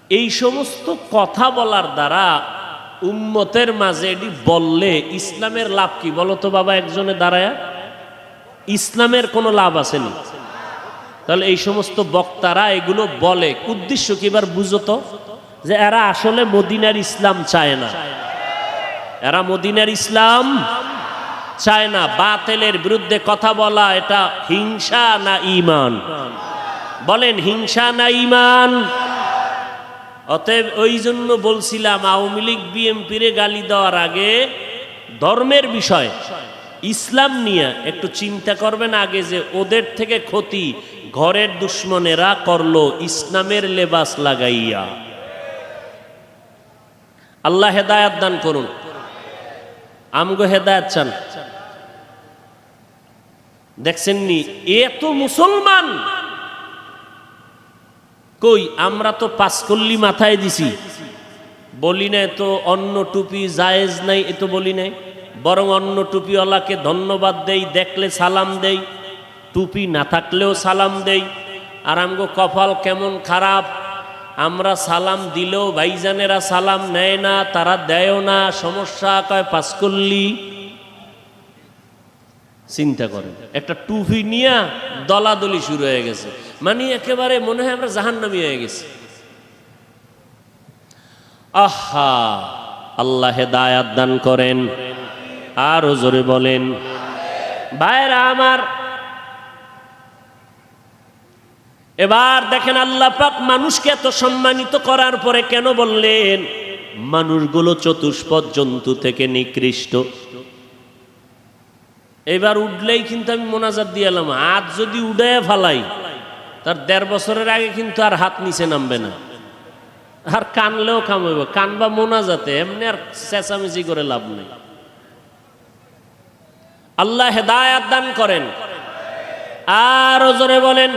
এই সমস্ত কথা বলার দ্বারা উম্মতের মাঝে এটি বললে ইসলামের লাভ কি বলো তো বাবা? একজনে দাঁড়ায় ইসলামের কোনো লাভ আসেনি। তাহলে এই সমস্ত বক্তারা এগুলো বলে, উদ্দেশ্য কি এবার বুঝো তো, যে এরা আসলে মদিনার ইসলাম চায় না, এরা মদিনার ইসলাম চায় না। বাতিলের বিরুদ্ধে কথা বলা এটা হিংসা না ঈমান? বলেন হিংসা না ঈমান? অতএব ওই জন্য বলছিলাম আওয়ামী লীগ বিএনপিরে গালি দেওয়ার আগে ধর্মের বিষয় ইসলাম নিয়ে একটু চিন্তা করবেন আগে, যে ওদের থেকে ক্ষতি ঘরের দুশ্মনেরা করলো ইসলামের লেবাস লাগাইয়া। আল্লাহ হেদায়াত দান করুন, আমগো হেদায়াত চান। দেখছেন নি এত মুসলমান, কই আমরা তো পাঁচকল্লি মাথায় দিছি, বলি নাই তো অন্য টুপি জায়েজ নাই, এ তো বলি নাই, বরং অন্য টুপিওয়ালাকে ধন্যবাদ দেই, দেখলে সালাম দেই, টুপি না থাকলেও সালাম দেই। আর আমগো কপাল কেমন খারাপ, আমরা সালাম দিলেও ভাইজানেরা সালাম নেয় না, তারা দেয়ও না, সমস্যা কয় পাঁচকল্লি। চিন্তা করেন, একটা টুপি নিয়ে দলাদলি শুরু হয়ে গেছে, মানে একেবারে মনে হয় আমরা জাহান্নামী হয়ে গেছি। আহা, আল্লাহ হেদায়াত দান করেন, আরো জোরে বলেন। ভাইরা আমার, এবার দেখেন আল্লাহ পাক মানুষকে এত সম্মানিত করার পরে কেন বললেন মানুষগুলো চতুষ্পদ জন্তু থেকে নিকৃষ্ট। এবার উঠলেই কিন্তু আমি মোনাজাত দিয়ে এলাম, হাত যদি উড়ে ফালাই তার 1.5 বছরের আগে কিন্তু আর হাত নিচে নামবে না, আর কানলেও কামাইব, কানবা মোনাজাতে, এমনি আর চেঁচামেচি করে লাভ নেই। আল্লাহ হেদায়াত দান করেন, আরো জোরে বলেন।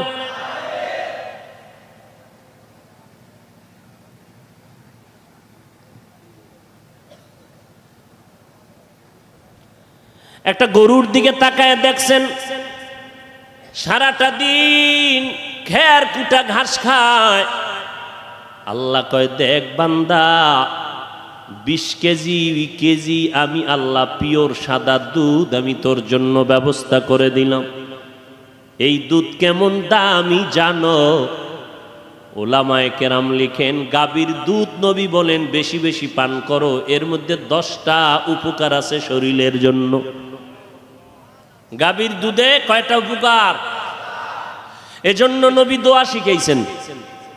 একটা গরুর দিকে তাকায় দেখছেন সারাটা দিন খের কুটা ঘাস খায়। আল্লাহ কয় দেখ বান্দা, 20 কেজি আমি আল্লাহ পিওর সাদা দুধ আমি তোর জন্য ব্যবস্থা করে দিলাম। এই দুধ কেমন দামি জানো? ওলামায়ে কেরাম লিখেন গাভীর দুধ নবী বলেন বেশি বেশি পান করো, এর মধ্যে 10টা উপকার আছে শরীরের জন্য। গাভীর দুধে কয়টা উপকার? এজন্য নবী দোয়া শিখাইছেন,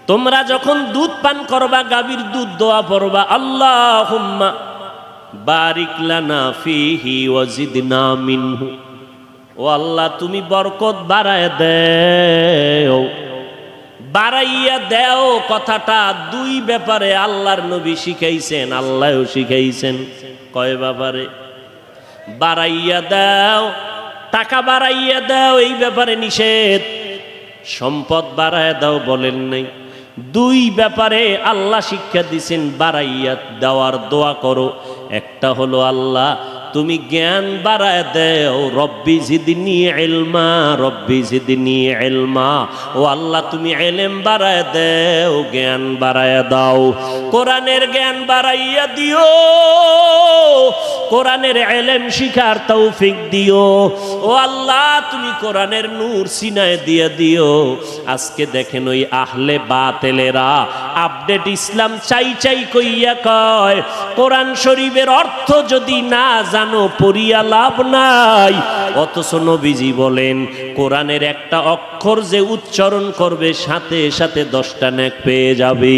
তোমরা যখন দুধ পান করবা গাভীর দুধ দোয়া পড়বা, আল্লাহুম্মা বারিক লানা ফিহি ওয়াজিদনা মিনহু। ও আল্লাহ তুমি বরকত বাড়ায় দেও, বাড়াইয়া দেও। কথাটা 2 ব্যাপারে আল্লাহর নবী শিখাইছেন, আল্লাহও শিখাইছেন। কয় ব্যাপারে? বাড়াইয়া দাও, টাকা বাড়াইয়া দাও এই ব্যাপারে নিষেধ, সম্পদ বাড়াইয়া দাও বলেন নাই। 2 ব্যাপারে আল্লাহ শিক্ষা দিছেন বাড়াইয়া দেওয়ার দোয়া করো। একটা হলো আল্লাহ তুমি জ্ঞান বাড়ায় দেও, রব্বি জিদনি ইলমা, রব্বি জিদনি ইলমা। ও আল্লাহ তুমি ইলম বাড়ায় দেও, জ্ঞান বাড়ায় দাও, কোরআনের জ্ঞান বাড়াইয়া দিও, কোরআনের ইলম শিখার তৌফিক দিও। ও আল্লাহ তুমি কোরআনের নূর সিনায় দিয়ে দিও। আজকে দেখেন ওই আহলে বাতিলেরা আপডেট ইসলাম চাই চাই কইয়া কয় কোরআন শরীফের অর্থ যদি না জানো পড়িয়া লাভ নাই। অথচ নবীজি বলেন কোরআনের একটা অক্ষর যে উচ্চারণ করবে সাথে সাথে 10টা নেক পেয়ে যাবে।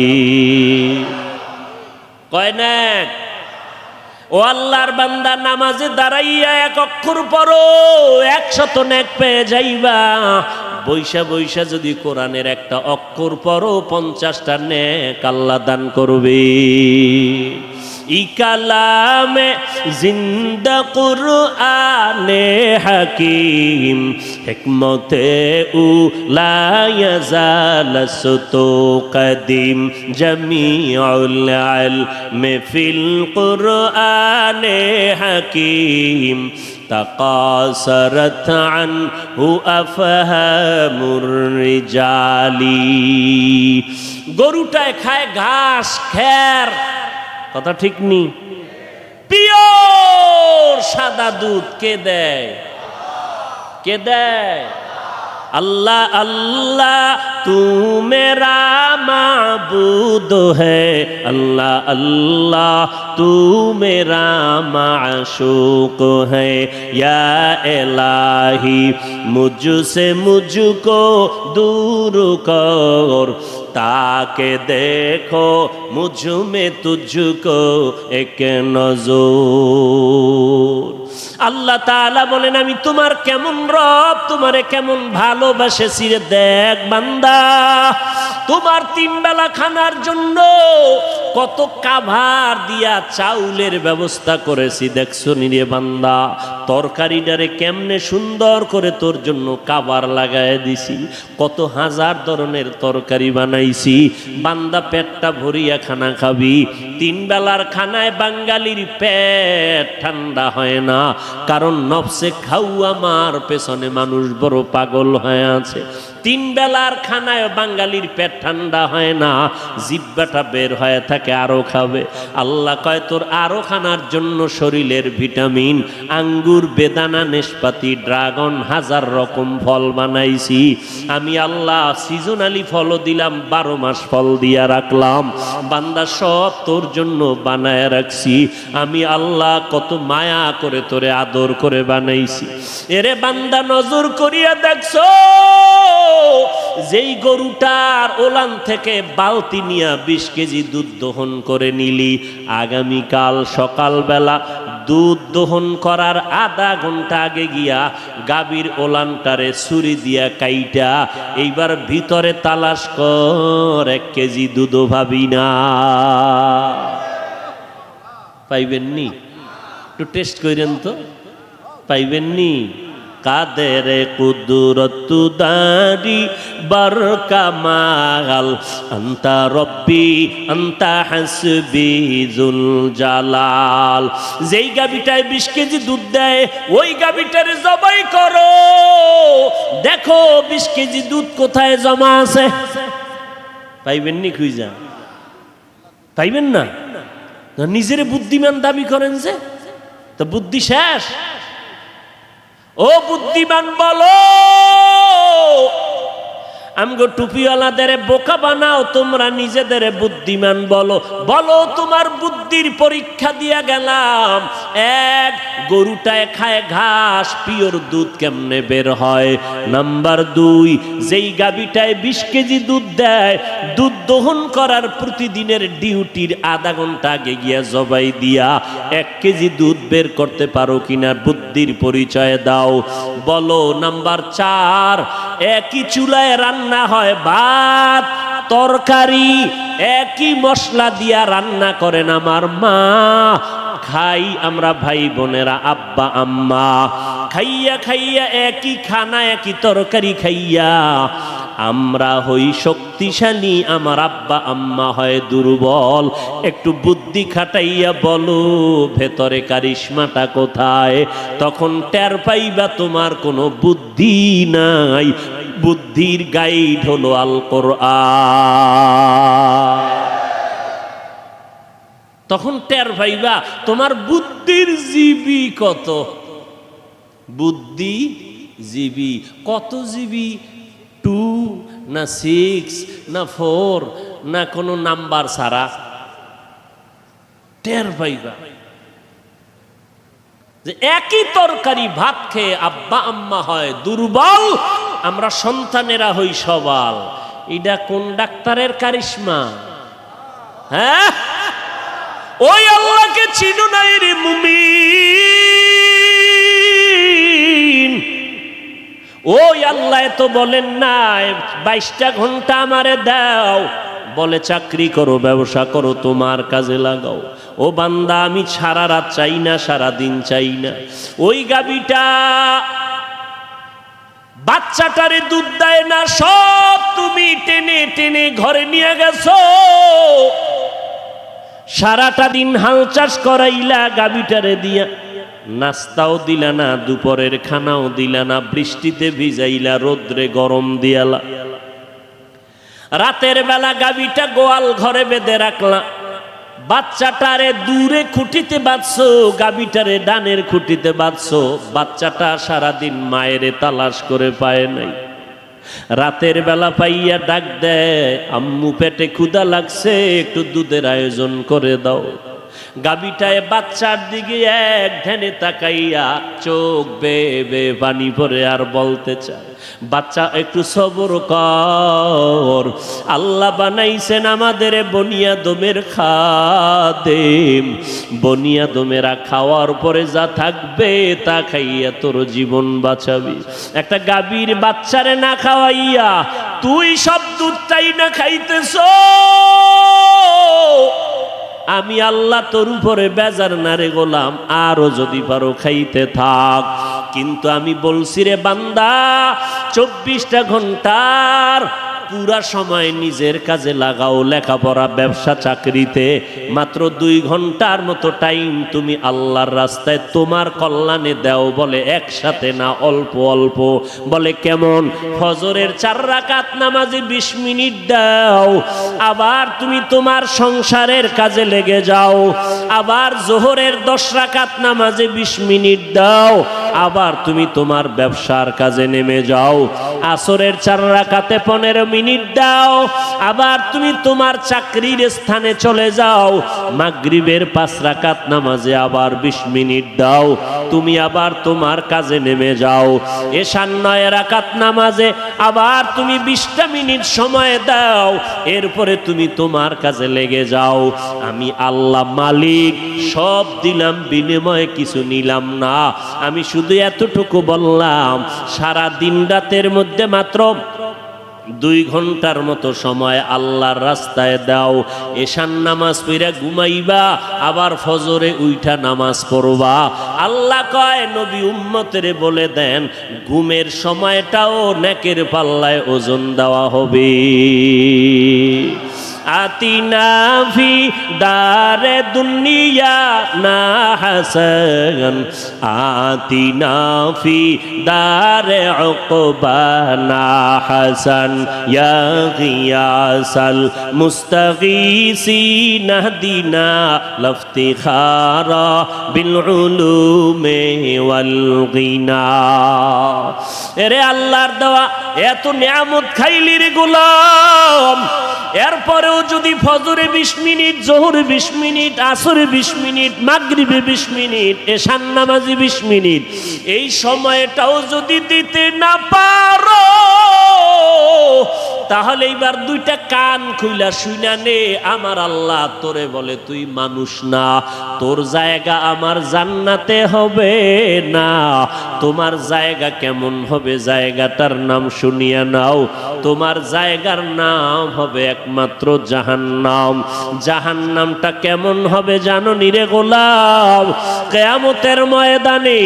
কয় নেক? ও আল্লাহর বান্দা নামাজে দাঁড়াইয়া 1 অক্ষর পড়ো 100 নেক পেয়ে যাইবা। বৈশা বৈশা যদি কোরআনের একটা অক্ষর পড়ো 50টা নেক আল্লাহ দান করবে। ই কালামে জিন্দা কুরআনে হাকিম হিকমতে উলা ইয়াজালসতু কদিম জামিউল ইলমি ফিল কুরআনে হাকিম তাকাসারাত আনহু আফহামুর রিজালি। গরুটায় খায় ঘাস খের, কথা ঠিক নি? পিওর সাদা দুধ কে দেয়? কে দেয়? अल्लाह अल्लाह तू मेरा माबूद है, अल्लाह अल्लाह तू मेरा माशूक है, या इलाही मुझसे मुझको दूर कर, ताके देखो मुझ में तुझको एक नजर। আল্লাহ তাআলা বলেন আমি তোমার কেমন রব, তোমারে কেমন ভালোবাসেছি রে দেখ বান্দা। তোমার তিন বেলা খানার জন্য কত কাভার দিয়া চাউলের ব্যবস্থা করেছি দেখছো নি রে বান্দা। তরকারিটারে কেমনে সুন্দর করে তোর জন্য কাভার লাগায় দিছি, কত হাজার ধরনের তরকারি বানাইছি। বান্দা পেটটা ভরিয়া খানা খাবি। তিন বেলার খানায় বাঙালির পেট ঠান্ডা হয় না, কারণ নফসে খাওয়া মার পেছনে মানুষ বড় পাগল হয়ে আছে। তিন বেলার খানায় বাঙালির পেট ঠান্ডা হয় না, জিহ্বাটা বের হয়ে থাকে আরো খাবে। আল্লাহ কয় তোর আরো খানার জন্য শরীরের ভিটামিন, আঙ্গুর, বেদানা, নেশপাতি, ড্রাগন, হাজার রকম ফল বানাইছি আমি আল্লাহ। সিজনালি ফলও দিলাম, 12 মাস ফল দিয়া রাখলাম। বান্দা সব তোর জন্য বানায় রাখছি আমি আল্লাহ। কত মায়া করে তোরে আদর করে বানাইছি। এরে বান্দা নজর করিয়া দেখছো, যেই গরুটার ওলান থেকে বালতি নিয়া 20 কেজি দুধ দহন করে নিলি, আগামীকাল সকালবেলা দুধ দহন করার আধা ঘন্টা আগে গিয়া গাভীর ওলানটারে ছুরি দিয়া কাইটা এইবার ভিতরে তালাশ কর, 1 কেজি দুধও ভাবি না পাইবেননি। একটু টেস্ট করেন তো, পাইবেননি। কাদের কুদরত দারি বরকামাল, আন্তা রব্বি আন্তা হাসবি জুল জালাল। যেই গাভীটায় 20 কেজি দুধ দেয় ওই গাভীটারে জবাই করো, দেখো 20 কেজি দুধ কোথায় জমা আছে। পাইবেন নি খুঁজা? পাইবেন না। নিজের বুদ্ধিমান দাবি করেন যে, তো বুদ্ধি শেষ। ও বুদ্ধিমান বলো, আমগো টুপিওয়ালাদের বোকা বানাও, তোমরা নিজেদের বুদ্ধিমান বলো। বলো তোমার বুদ্ধির পরীক্ষা দিয়া গেলাম। এক, গরুটায় খায় ঘাস, পিওর দুধ কেমনে বের হয়। নাম্বার 2, যেই গাভীটায় 20 কেজি দুধ দেয়, দুধ দহন করার প্রতিদিনের ডিউটির আধা ঘন্টা আগে গিয়া জবাই দিয়া 1 কেজি দুধ বের করতে পারো কিনা, বুদ্ধির পরিচয় দাও। বলো নাম্বার 4, একই চুলায় রান্না হয় ভাত তরকারি, একই মশলা দিয়া রান্না করেন আমার মা, খাই আমরা ভাই বোনেরা, আব্বা আম্মা, খাইয়া খাইয়া একই খানা একই তরকারি খাইয়া আমরা হই শক্তিশালী, আমার আব্বা আম্মা হয় দুর্বল। একটু বুদ্ধি খাটাইয়া বলো ভেতরে কারিশমাটা কোথায়, তখন টের পাইবা তোমার কোনো বুদ্ধি নাই। বুদ্ধির গাইড হলো আল কোরআন। তখন টের পাইবা তোমার বুদ্ধির জিবি কত। বুদ্ধি জিবি কত? জিবি 2 না 6 না 4 না কোনো নাম্বার ছাড়া টের পাইবা যে একই তরকারি ভাত খেয়ে আব্বা আম্মা হয় দুর্বল, আমরা সন্তানেরা হই সবল। এটা কোন ডাক্তারের কারিশমা? হ্যাঁ, ওই আল্লাহকে চিনো না রে মুমিন। ওই আল্লাহ তো বলেন না 22টা ঘন্টা আমারে দাও, বলে চাকরি করো, ব্যবসা করো, তোমার কাজে লাগাও। ও বান্দা আমি সারা রাত চাই না, সারা দিন চাই না। ওই গাভীটা বাচ্চাটারে দুধ দেয় না, সব তুমি টেনে টেনে ঘরে নিয়ে গেছো। সারাটা দিন হাল চাষ করাইলা গাভীটারে দিয়া, নাস্তাও দিলা না, দুপুরের খানাও দিলা না, বৃষ্টিতে ভিজাইলা, রোদ্রে গরম দিয়ালা। রাতের বেলা গাভীটা গোয়াল ঘরে বেঁধে রাখলা, বাচ্চাটারে দূরে খুঁটিতে বাঁধছো, গাভীটারে ডানের খুঁটিতে বাঁধছো। বাচ্চাটা সারাদিন মায়েরে তালাশ করে পায় নাই। রাতের বেলা পাইয়া ডাক দেয়, আম্মু পেটে ক্ষুধা লাগছে, একটু দুধের আয়োজন করে দাও। গাবিটায় বাচ্চার দিকে এক ধ্যানে তাকাইয়া চোখ বেয়ে বেয়ে পানি পড়ে আর বলতে চায়, বাচ্চা একটু সবর কর, আল্লাহ বানাইছেন আমাদের বনিয়াদমের খাদেম, বনিয়াদমেরা খাওয়ার পরে যা থাকবে তা খাইয়া তোর জীবন বাঁচাবি। একটা গাভীর বাচ্চারে না খাওয়াইয়া তুই সব দুধটাই না খাইতেছ, আমি আল্লাহ তোর উপরে বেজার না রে গোলাম, আরো যদি পারো খাইতে থাক। কিন্তু আমি বলছি রে বান্দা, 24টা ঘন্টার পুরা সময় নিজের কাজে লাগাও, লেখাপড়া ব্যবসা চাকরিতে। মাত্র 2 ঘন্টার মতো টাইম তুমি আল্লাহর রাস্তায় তোমার কল্যাণে দাও। বলে একসাথে না, অল্প অল্প। বলে কেমন? ফজরের 4 রাকাত নামাজে 20 মিনিট দাও, আবার তুমি তোমার সংসারের কাজে লেগে যাও। আবার জোহরের 10 রাকাত নামাজে 20 মিনিট দাও, আবার তুমি তোমার ব্যবসার কাজে নেমে যাও। আসরের 4 রাকাতে 15 মিনিট দাও, আবার তুমি তোমার চাকরির স্থানে চলে যাও। মাগরিবের 5 রাকাত নামাজে আবার 20 মিনিট দাও, তুমি আবার তোমার কাজে নেমে যাও। এশার 9 রাকাত নামাজে আবার তুমি 20টা মিনিট সময় দাও, এরপরে তুমি তোমার কাজে লেগে যাও। আমি আল্লাহ মালিক, সব দিলাম, বিনিময়ে কিছু নিলাম না। আমি শুধু এতটুকু বললাম, সারা দিন রাতের মধ্যে মাত্র 2 ঘন্টার মতো সময় আল্লাহর রাস্তায় দাও। এশার নামাজ পড়া ঘুমাইবা, আবার ফজরে উইঠা নামাজ পড়বা। আল্লাহ কয়, নবী উম্মতের বলে দেন, ঘুমের সময়টাও নেকের পাল্লায় ওজন দেওয়া হবে। আতিনা ফি দারে দুনিয়া না হাসান, আতিনা ফি দারে উকবা না হাসান, ইয়া গিয়াসাল মুস্তাগীসিন দিনা লফতিখারা বিল উলুমে ওয়াল গিনা। এরে আল্লাহর দেওয়া এত নিয়ামত খাইলি রে গোলাম, এরপরেও যদি ফজরে 20 মিনিট, জোহরে 20 মিনিট, আসরে 20 মিনিট, মাগরিবে 20 মিনিট, এশার নামাজে 20 মিনিট, এই সময়টাও যদি দিতে না পারো, তাহলে এইবার 2টা কান খুইলা শুইনা নে। আমার আল্লাহ তোরে বলে, তুই মানুষ না, তোর জায়গা আমার জান্নাতে হবে না। তোমার জায়গা কেমন হবে? জায়গাটার নাম শুনিয়া নাও, তোমার জায়গার নাম হবে একমাত্র জাহান্নাম। জাহান্নামটা কেমন হবে জানো নি রে গোলাম? কিয়ামতের ময়দানে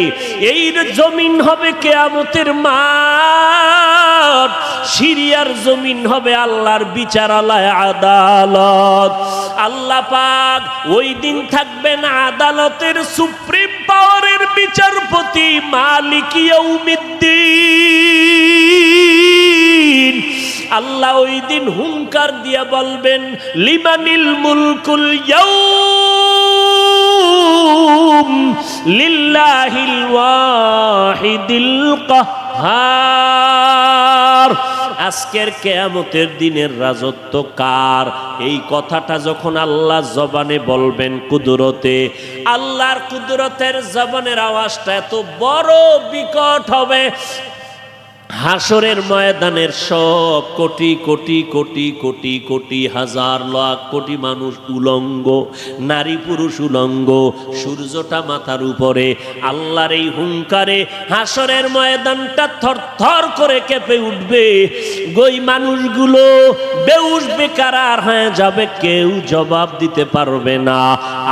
এই জমিন হবে কিয়ামতের মাঠ, সিরিয়ার জমিন হবে আল্লাহর বিচারালয়, আদালত। আল্লাহ পাক ওই দিন থাকবেন আদালতের সুপ্রিম পাওয়ারের বিচারপতি, মালিক ইয়াউমিদ্দিন। আল্লাহ ওই দিন হুঙ্কার দিয়া বলবেন, লিমানিল মুলকুল ইয়াউম লিল্লাহিল ওয়াহিদিল কাহ্হার। আজকের কিয়ামতের দিনের রাজত্ব কার? এই কথাটা যখন আল্লাহ জবানে বলবেন কুদরতে, আল্লাহর কুদরতের জবানের আওয়াজটা এত বড় বিকট হবে, হাসরের ময়দানের সব কোটি কোটি কোটি কোটি কোটি হাজার লাখ কোটি মানুষ উলঙ্গ, নারী পুরুষ উলঙ্গ, সূর্যটা মাথার উপরে। আল্লাহর এই হুঙ্কারে হাসরের ময়দানটা থরথর করে কেঁপে উঠবে। ওই মানুষগুলো বেহুশ বেকারার হয়ে যাবে, কেউ জবাব দিতে পারবে না।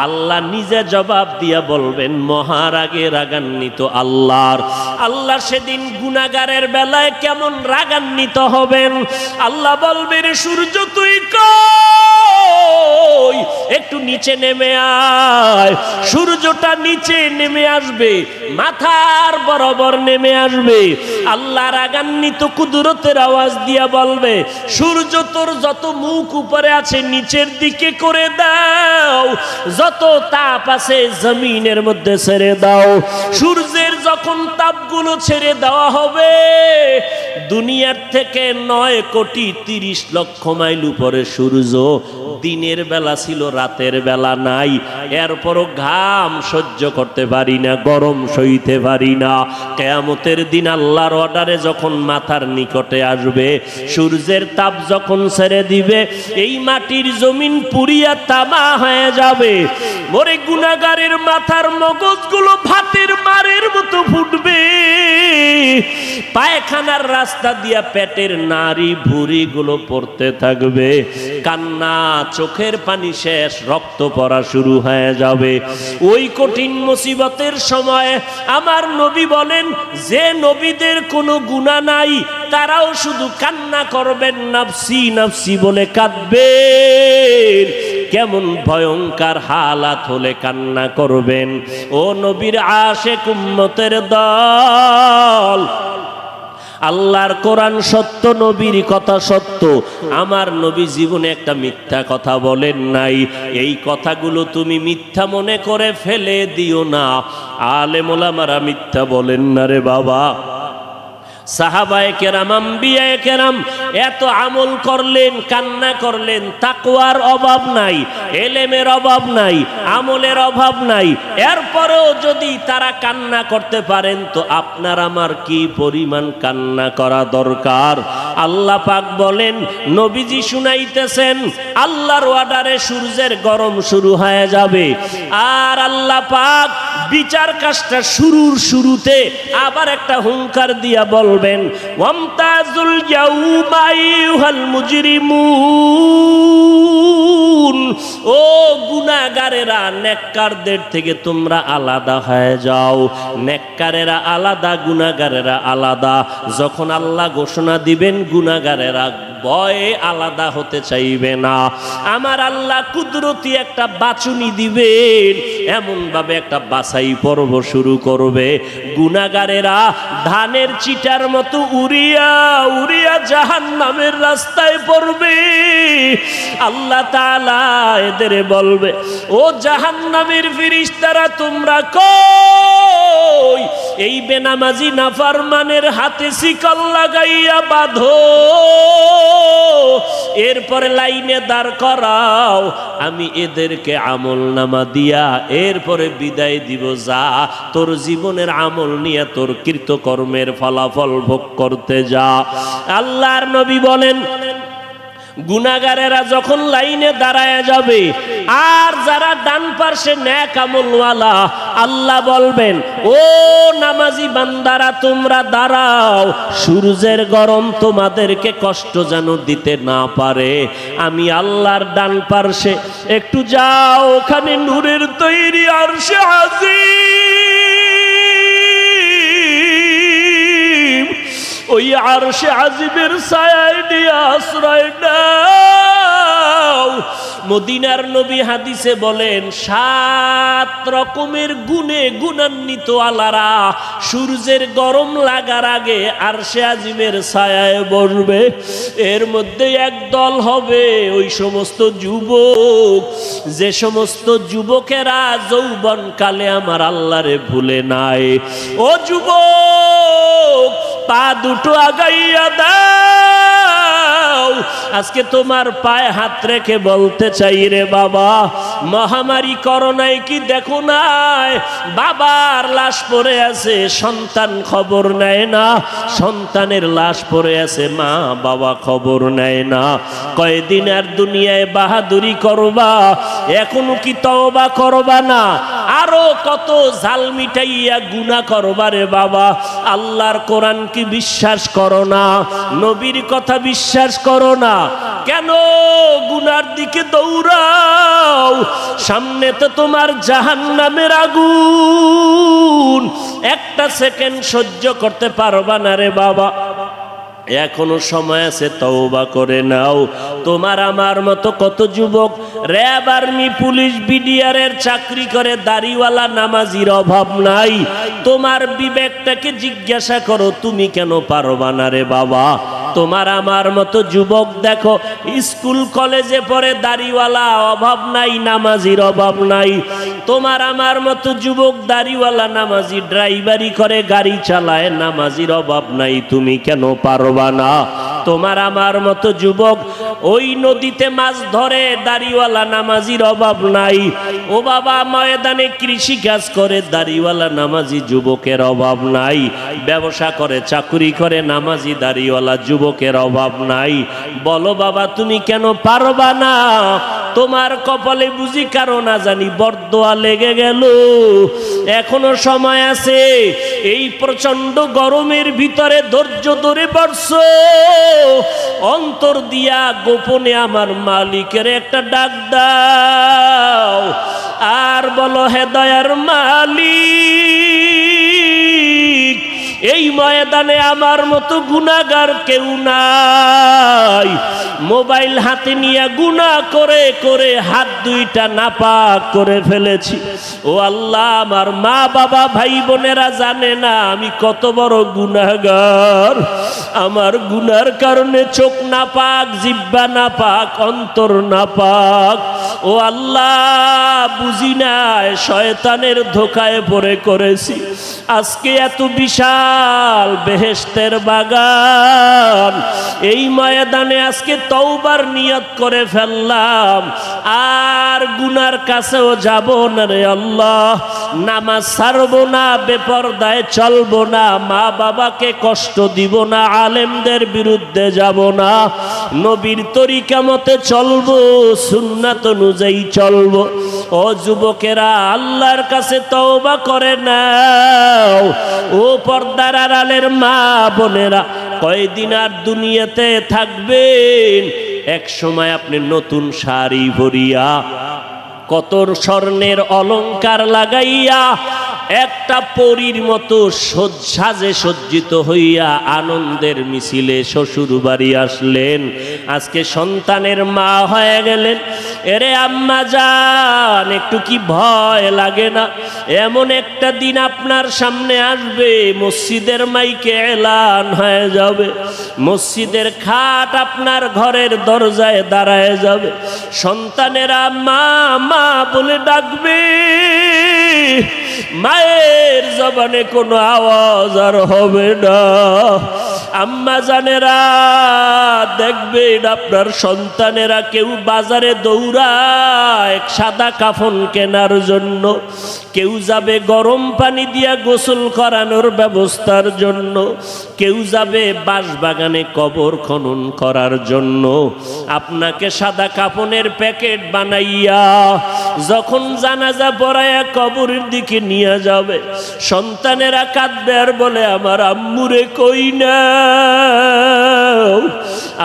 আল্লাহ নিজে জবাব দিয়া বলবেন, মহারাগে রাগান্বিত আল্লাহর। আল্লাহ সেদিন গুনাহগারের বেলায় কেমন রাগান্বিত হবেন? আল্লাহ বলবেন, সূর্য তুই কই? একটু নিচে নেমে আয়। সূর্যটা নিচে নেমে আসবে, মাথার বরাবর নেমে আসবে। আল্লাহ রাগান্বিত কুদরতের আওয়াজ দিয়া বলবে, সূর্য তোর যত মুখ উপরে আছে নিচের দিকে করে দাও, যত তাপ আছে জমিনের মধ্যে ছেড়ে দাও। সূর্যের যখন তাপগুলো ছেড়ে দেওয়া হবে, দুনিয়ার থেকে 9,30,00,000 মাইল উপরে সূর্য, দিনের বেলা ছিল, রাতের বেলা নাই। এরপরও ঘাম সহ্য করতে পারি না, গরম সইতে পারি না। কিয়ামতের দিন আল্লাহর অর্ডারে যখন মাথার নিকটে আসবে, সূর্যের তাপ যখন ছেড়ে দিবে, এই মাটির জমিন পুড়িয়া তামা হয়ে যাবে। ওরে গুনাহগারের মাথার মগজগুলো ভাতের মারের মতো ফুটবে। পায়খানার রাস্তা দিয়া পেটের নাড়ি ভুঁড়িগুলো পড়তে থাকবে। কান্না, চোখের পানি শেষ, রক্ত পড়া শুরু হয়ে যাবে। ওই কঠিন মুসিবতের সময় আমার নবী বলেন, যে নবীদের কোনো গুনাহ নাই তারাও শুধু কান্না করবেন, নাফসি নাফসি বলে কাঁদবেন। কেমন ভয়ঙ্কর হালাত হলে কান্না করবেন। ও নবীর আশিক উম্মতের দল, আল্লাহর কোরআন সত্য, নবীর কথা সত্য। আমার নবী জীবনে একটা মিথ্যা কথা বলেন নাই। এই কথাগুলো তুমি মিথ্যা মনে করে ফেলে দিও না। আলেম ওলামারা মিথ্যা বলেন না রে বাবা। সাহাবায়ে কেরাম, আম্বিয়ায়ে কেরাম এত আমল করলেন, কান্না করলেন। তাকওয়ার অভাব নাই, এলেমের অভাব নাই, আমলের অভাব নাই। এরপরেও যদি তারা কান্না করতে পারেন, তো আপনার আমার কি পরিমাণ কান্না করা দরকার। আল্লাহ পাক বলেন, নবীজি শুনাইতেছেন, আল্লাহর অর্ডারে সূর্যের গরম শুরু হয়ে যাবে। আর আল্লাহ পাক বিচার কাজটা শুরুতে আবার একটা হুঙ্কার দিয়া বলবেন, ওয়ামতাজুল ইয়াউমা আইয়ুহাল মুজরিমুন, ও গুনাহগারেরা, নেককারদের থেকে তোমরা আলাদা হয়ে যাও। নেককারেরা আলাদা, গুনাহগারেরা আলাদা। যখন আল্লাহ ঘোষণা দিবেন, গুনাহগারেরা ভয়ে আলাদা হতে চাইবে না। আমার আল্লাহ কুদরতি একটা বাছুনি দিবেন, এমন ভাবে একটা বাছাই পর্ব শুরু করবে। গুনাহগারেরা ধানের চিটার মতো উড়িয়া উড়িয়া জাহান্নামের রাস্তায় পড়বে। আল্লাহ তাআলা এদের বলবে, ও জাহান্নামের ফেরেশতারা, তোমরা কই? এই বেনামাজি নাফরমানের হাতে শিকল লাগাইয়া বাঁধো, এরপরে লাইনে দাঁড় করাও। আমি এদেরকে আমল নামা দিয়া এরপরে বিদায় দিব। যা, তোর জীবনের আমল নিয়ে তোর কৃতকর্মের ফলাফল ভোগ করতে যা। আল্লাহর নবী বলেন, গুনাহগারেরা যখন লাইনে দাঁড়ায় যাবে, আর যারা ডান পার্শ্বে নেক আমলওয়ালা, আল্লাহ বলবেন, ও নামাজি বান্দারা, তোমরা দাঁড়াও। সূর্যের গরম তোমাদেরকে কষ্ট যেন দিতে না পারে। আমি আল্লাহর ডান পার্শ্বে একটু যাও, ওখানে নূরের তৈরি আরশে আজিম, ওই আরশে আজিমের ছায়ায় নিয়ে আশ্রয় নাও। মদিনার নবী হাদিসে বলেন, 7 রকমের গুণে গুণান্বিত আলারা সূর্যের গরম লাগার আগে আরশে আজিমের ছায়ায় বসবে। এর মধ্যে এক দল হবে ওই সমস্ত যুবক, যে সমস্ত যুবকেরা যৌবন কালে আমার আল্লাহরে ভুলে নাই। ও যুবক, পা দুটো আগাইয়া দাও। আজকে তোমার পায়ে হাত রেখে বলতে চাই রে বাবা, মহামারী করোনায় কি দেখো নাই? বাবার লাশ পড়ে আছে, সন্তান খবর নেয় না। সন্তানের লাশ পড়ে আছে, মা বাবা খবর নেয় না। কয়দিন আর দুনিয়ায় বাহাদুরি করবা? এখনো কি তওবা করবা না? আরো কত জাল মিটাইয়া গুনাহ করবা রে বাবা? আল্লাহর কোরআন কি বিশ্বাস করো না? নবীর কথা বিশ্বাস করো না? কেন গুনার দিকে দৌড়াও? সামনে তো তোমার জাহান্নামের আগুন। একটা সেকেন্ড সহ্য করতে পারবা না রে বাবা। এখনো সময় আছে, তওবা করে নাও। তোমার আমার মতো কত যুবক র্যাব, আর্মি, পুলিশ, বিডিআর এর চাকরি করে, দাড়িওয়ালা নামাজির অভাব নাই। তোমার বিবেকটাকে জিজ্ঞাসা করো, তুমি কেন পারবা না রে বাবা? তোমার আমার মতো যুবক দেখো, স্কুল কলেজে পড়ে, দাড়িওয়ালা অভাব নাই, নামাজির অভাব নাই। তোমার আমার মতো যুবক দাড়িওয়ালা নামাজি, ড্রাইভারি করে, গাড়ি চালায়, নামাজির অভাব নাই। তুমি কেন পারবা না? তোমার আমার মতো যুবক ওই নদীতে মাছ ধরে, দাড়িওয়ালা নামাজির অভাব নাই। ও বাবা, ময়দানে কৃষি কাজ করে, দাড়িওয়ালা নামাজি যুবকের অভাব নাই। ব্যবসা করে, চাকরি করে, নামাজি দাড়িওয়ালা যুবকের অভাব নাই। বলো বাবা, তুমি কেন পারবা না? তোমার কপালে বুঝি কারো না জানি বরদোয়া লেগে গেল। এখনো সময় আছে। এই প্রচন্ড গরমের ভিতরে ধৈর্য ধরে পারছো, অন্তর দিয়া গোপনে আমার মালিকের একটা ডাক দাও, আর বলো, হে দয়ার মালিক, এই ময়দানে আমার মতো গুনাহগার কেউ নাই। মোবাইল হাতে নিয়ে গুনাহ করে করে হাত দুইটা নাপাক করে ফেলেছি। ও আল্লাহ, আমার মা বাবা ভাই বোনেরা জানে না আমি কত বড় গুনাহগার। আমার গুনার কারণে চোখ নাপাক, জিহ্বা নাপাক, অন্তর নাপাক। ও আল্লাহ, বুঝি নাই, শয়তানের ধোকায় পড়ে করেছি। আজকে এত বিশাল বেহেশতের বাগান, এই ময়দানে আজকে তওবার নিয়ত করে ফেললাম, আর গুনার কাছেও যাব না রে আল্লাহ। নামাজ ছাড়বো না, বেপরদায় চলবো না, মা বাবাকে কষ্ট দিব না, আলেমদের বিরুদ্ধে যাব না, নবীর তরিকা মতে চলবো, সুন্নাত অনুযায়ী চলবো। ও যুবকেরা, আল্লাহর কাছে তওবা করে নাও। ও পর্দার আড়ালের মা বোনেরা, কয়দিন আর দুনিয়াতে থাকবেন? এক সময় আপনি নতুন শাড়ি পরিয়া, কত স্বর্ণের অলংকার লাগাইয়া, একটা পরীর মতো সাজে সজ্জিত হইয়া আনন্দের মিছিলে শ্বশুর বাড়ি আসলেন। আজকে সন্তানের মা হয়ে গেলেন। এরে আম্মা জান, একটু কি ভয় লাগে না? এমন একটা দিন আপনার সামনে আসবে, মসজিদের মাইকে এলান হয়ে যাবে, মসজিদের খাট আপনার ঘরের দরজায় দাঁড়ায় যাবে, সন্তানেরা মা মা বলে ডাকবে, মায়ের জবানে কোনো আওয়াজ আর হবে না। আম্মা জানেরা দেখবেন, আপনার সন্তানেরা কেউ বাজারে দৌড়ায় সাদা কাফন কেনার জন্য, কেউ যাবে গরম পানি দিয়া গোসল করানোর ব্যবস্থার জন্য, কেউ যাবে বাঁশবাগানে কবর খনন করার জন্য। আপনাকে সাদা কাফনের প্যাকেট বানাইয়া যখন জানাজা পড়াইয়া কবরের দিকে নিয়ে যাবে, সন্তানেরা কাঁদবে আর বলে, আমার আম্মুরে কই না,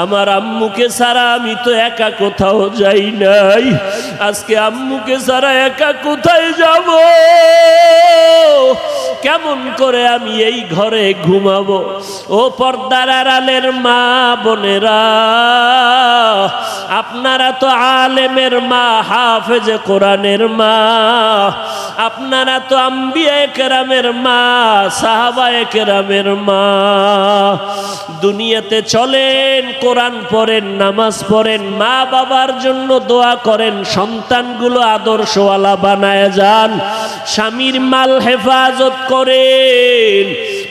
আমার আম্মুকে ছাড়া আমি তো একা কোথাও যাই নাই, আজকে আম্মুকে ছাড়া একা কোথায় যাব, কেমন করে আমি এই ঘরে ঘুমাবো? ও পর্দার আড়ালের মা বোনেরা, আপনারা তো আলেমের মা, হাফেজে কোরআনের মা, আপনারা তো আম্বিয়ায়ে কেরামের মা, সাহাবায়ে কেরামের মা। দুনিয়াতে চলেন, কোরআন পড়েন, নামাজ পড়েন, মা বাবার জন্য দোয়া করেন, সন্তানগুলো আদর্শওয়ালা বানায় যান, স্বামীর মাল হেফাজত করেন,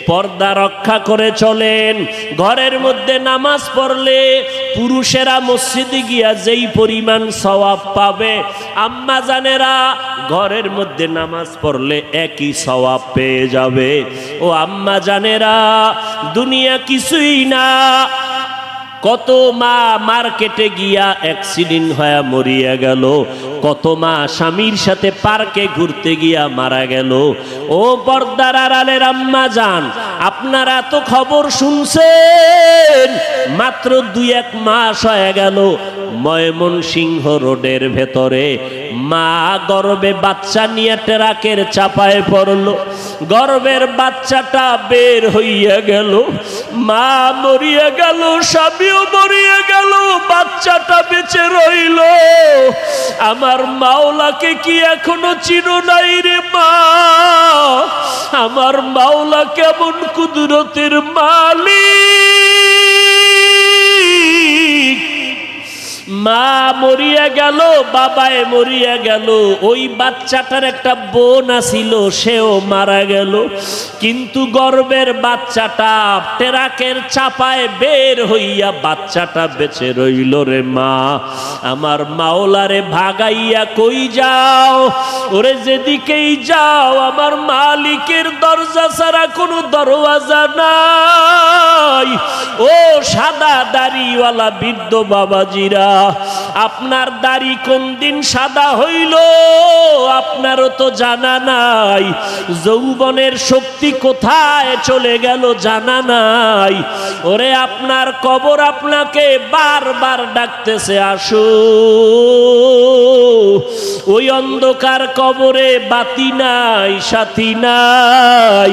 পর্দা রক্ষা করে চলেন। ঘরের মধ্যে নামাজ পড়লে পুরুষেরা মসজিদে গিয়া যেই পরিমাণ সওয়াব পাবে, আম্মা জানেরা ঘরের মধ্যে নামাজ পড়লে একই সওয়াব পেয়ে যাবে। ও আম্মা জানেরা, দুনিয়া কিছুই না। কত মা মার্কেটে গিয়া অ্যাক্সিডেন্ট হয়ে মরিয়া গেল, কত মা স্বামীর সাথে পার্কে ঘুরতে গিয়া মারা গেল। ও পর্দার আড়ালের আম্মা জান, আপনারা তো খবর শুনছেন, মাত্র 2-1 মাস হয়ে গেল ময়মনসিংহ রোডের ভেতরে মা গর্ভে বাচ্চা নিয়ে ট্রাকের চাপায় পড়লো, গর্ভের বাচ্চাটা বের হইয়া গেল, মা মরিয়া গেল, স্বামীও মরিয়া গেল, বাচ্চাটা বেঁচে রইল। আমার মাওলাকে কি এখনো চিনো নাই রে মা? আমার মাওলা কেমন কুদরতের মালিক। মা মরিয়া গেল, বাবায় মরিয়া গেল, ওই বাচ্চাটার একটা বোন আছিল, সেও মারা গেল, কিন্তু গর্ভের বাচ্চাটা ট্রাকের চাপায় বের হইয়া বাচ্চাটা বেঁচে রইল রে মা। আমার মাওলারে ভাগাইয়া কই যাও? ওরে যেদিকেই যাও আমার মালিকের দরজা ছাড়া কোনো দরওয়াজা নাই। ও সাদা দাড়িওয়ালা বৃদ্ধ বাবাজিরা, আপনার দাড়ি কোন দিন সাদা হইল আপনারও তো জানা নাই, যৌবনের শক্তি কোথায় চলে গেল জানা নাই। ওরে আপনার কবর আপনাকে বারবার ডাকতেছে, আসো। ওই অন্ধকার কবরে বাতি নাই, সাথী নাই।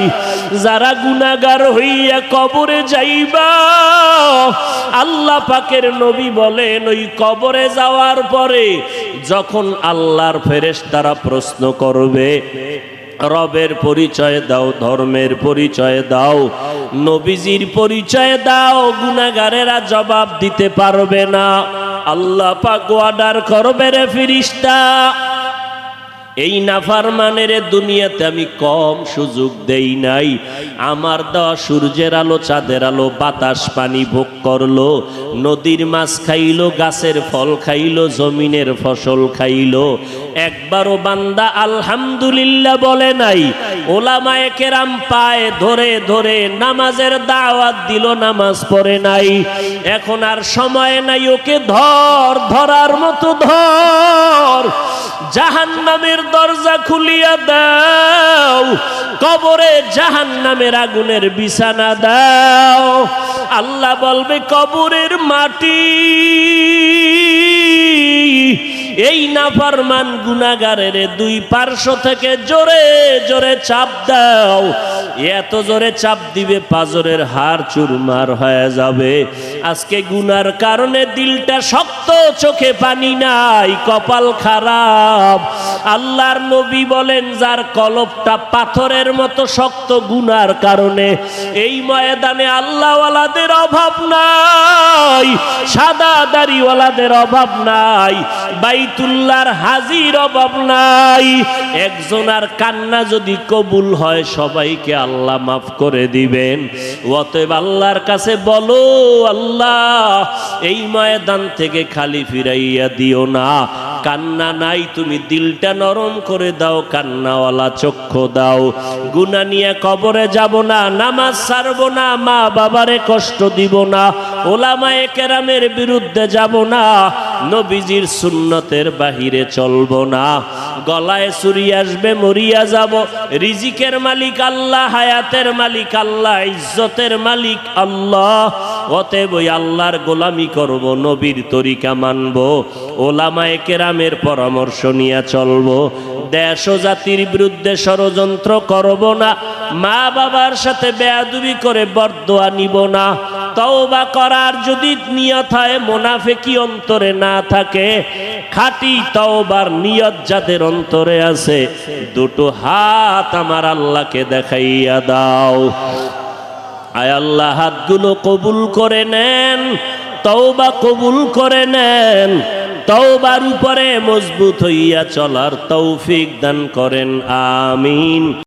যারা গুনাহগার হইয়া কবরে যাইবা, আল্লাহ পাকের নবী বলেন ওই কবরে যাওয়ার পরে যখন আল্লাহর ফেরেশতারা প্রশ্ন করবে, রবের পরিচয় দাও, ধর্মের পরিচয় দাও, নবীজির পরিচয় দাও, গুনাহগারেরা জবাব দিতে পারবে না। আল্লাহ পাক অর্ডার করবে, রে ফেরেশতা, এই নাফরমানের দুনিয়াতে আমি কম সুযোগ দেই নাই। আমার দেওয়া সূর্যের আলো, চাঁদের আলো, বাতাস পানি ভোগ করলো, নদীর মাছ খাইলো, গাছের ফল খাইলো, জমিনের ফসল খাইলো, একবারও বান্দা আলহামদুলিল্লাহ বলে নাই। ওলামায়ে কেরাম পায়ে ধরে ধরে নামাজের দাওয়াত দিল, নামাজ পড়ে নাই। এখন আর সময় নাই, ওকে ধর, ধরার মতো ধর, জাহান্নামের দরজা খুলিয়া দাও, কবরে জাহান্নামের আগুনের বিছানা দাও। আল্লাহ বলবে, কবরের মাটি এই নাফরমান গুনাহগারের দুই পার্শ্ব থেকে জোরে জোরে চাপ দাও। এত জোরে চাপ দিবে পাজরের হাড় চুরমার হয়ে যাবে। আজকে গুনার কারণে দিলটা শক্ত, চোখে পানি নাই, কপাল খারাপ। আল্লাহর নবী বলেন, যার কলবটা পাথরের মতো শক্ত গুনার কারণে, এই ময়দানে আল্লাহওয়ালাদের অভাব নাই, সাদা দাড়িওয়ালাদের অভাব নাই, বাইতুল্লাহর হাজির অভাব নাই। একজনের কান্না যদি কবুল হয় সবাইকে আল্লাহ মাফ করে দিবেন। অতএব আল্লাহর কাছে বলো, আল্লাহ এই ময়দান থেকে খালি ফিরাইয়া দিও না। কান্না নাই, তুমি দিলটা নরম করে দাও, কান্নাওয়ালা চক্ষু দাও। গুনাহ নিয়ে কবরে যাব না, নামাজ ছাড়বো না, মা বাবারে কষ্ট দিব না, ওলামায়ে কেরামের বিরুদ্ধে যাব না, নবীজির সুন্নতের বাহিরে চলবো না। গলায় ছুরি আসবে, মরিয়া যাব। রিজিকের মালিক আল্লাহ, হায়াতের মালিক আল্লাহ, ইজ্জতের মালিক আল্লাহ। অতএব ওই আল্লাহর গোলামি করব, নবীর তরিকা মানব, ওলামায়ে কেরামের পরামর্শ নিয়ে চলব, দেশ ও জাতির বিরুদ্ধে ষড়যন্ত্র করব না, মা বাবার সাথে বেয়াদবি করে বরদোয়া নিব না। তওবা করার যদি নিয়ত হয়, মুনাফিকি অন্তরে না থাকে, খাঁটি তওবার নিয়ত যাদের অন্তরে আছে, দুটো হাত আমার আল্লাহকে দেখাইয়া দাও। আয় আল্লাহ, হাতগুলো কবুল করে নেন, তওবা কবুল করে নেন, তওবার উপরে মজবুত হইয়া চলার তৌফিক দান করেন, আমিন।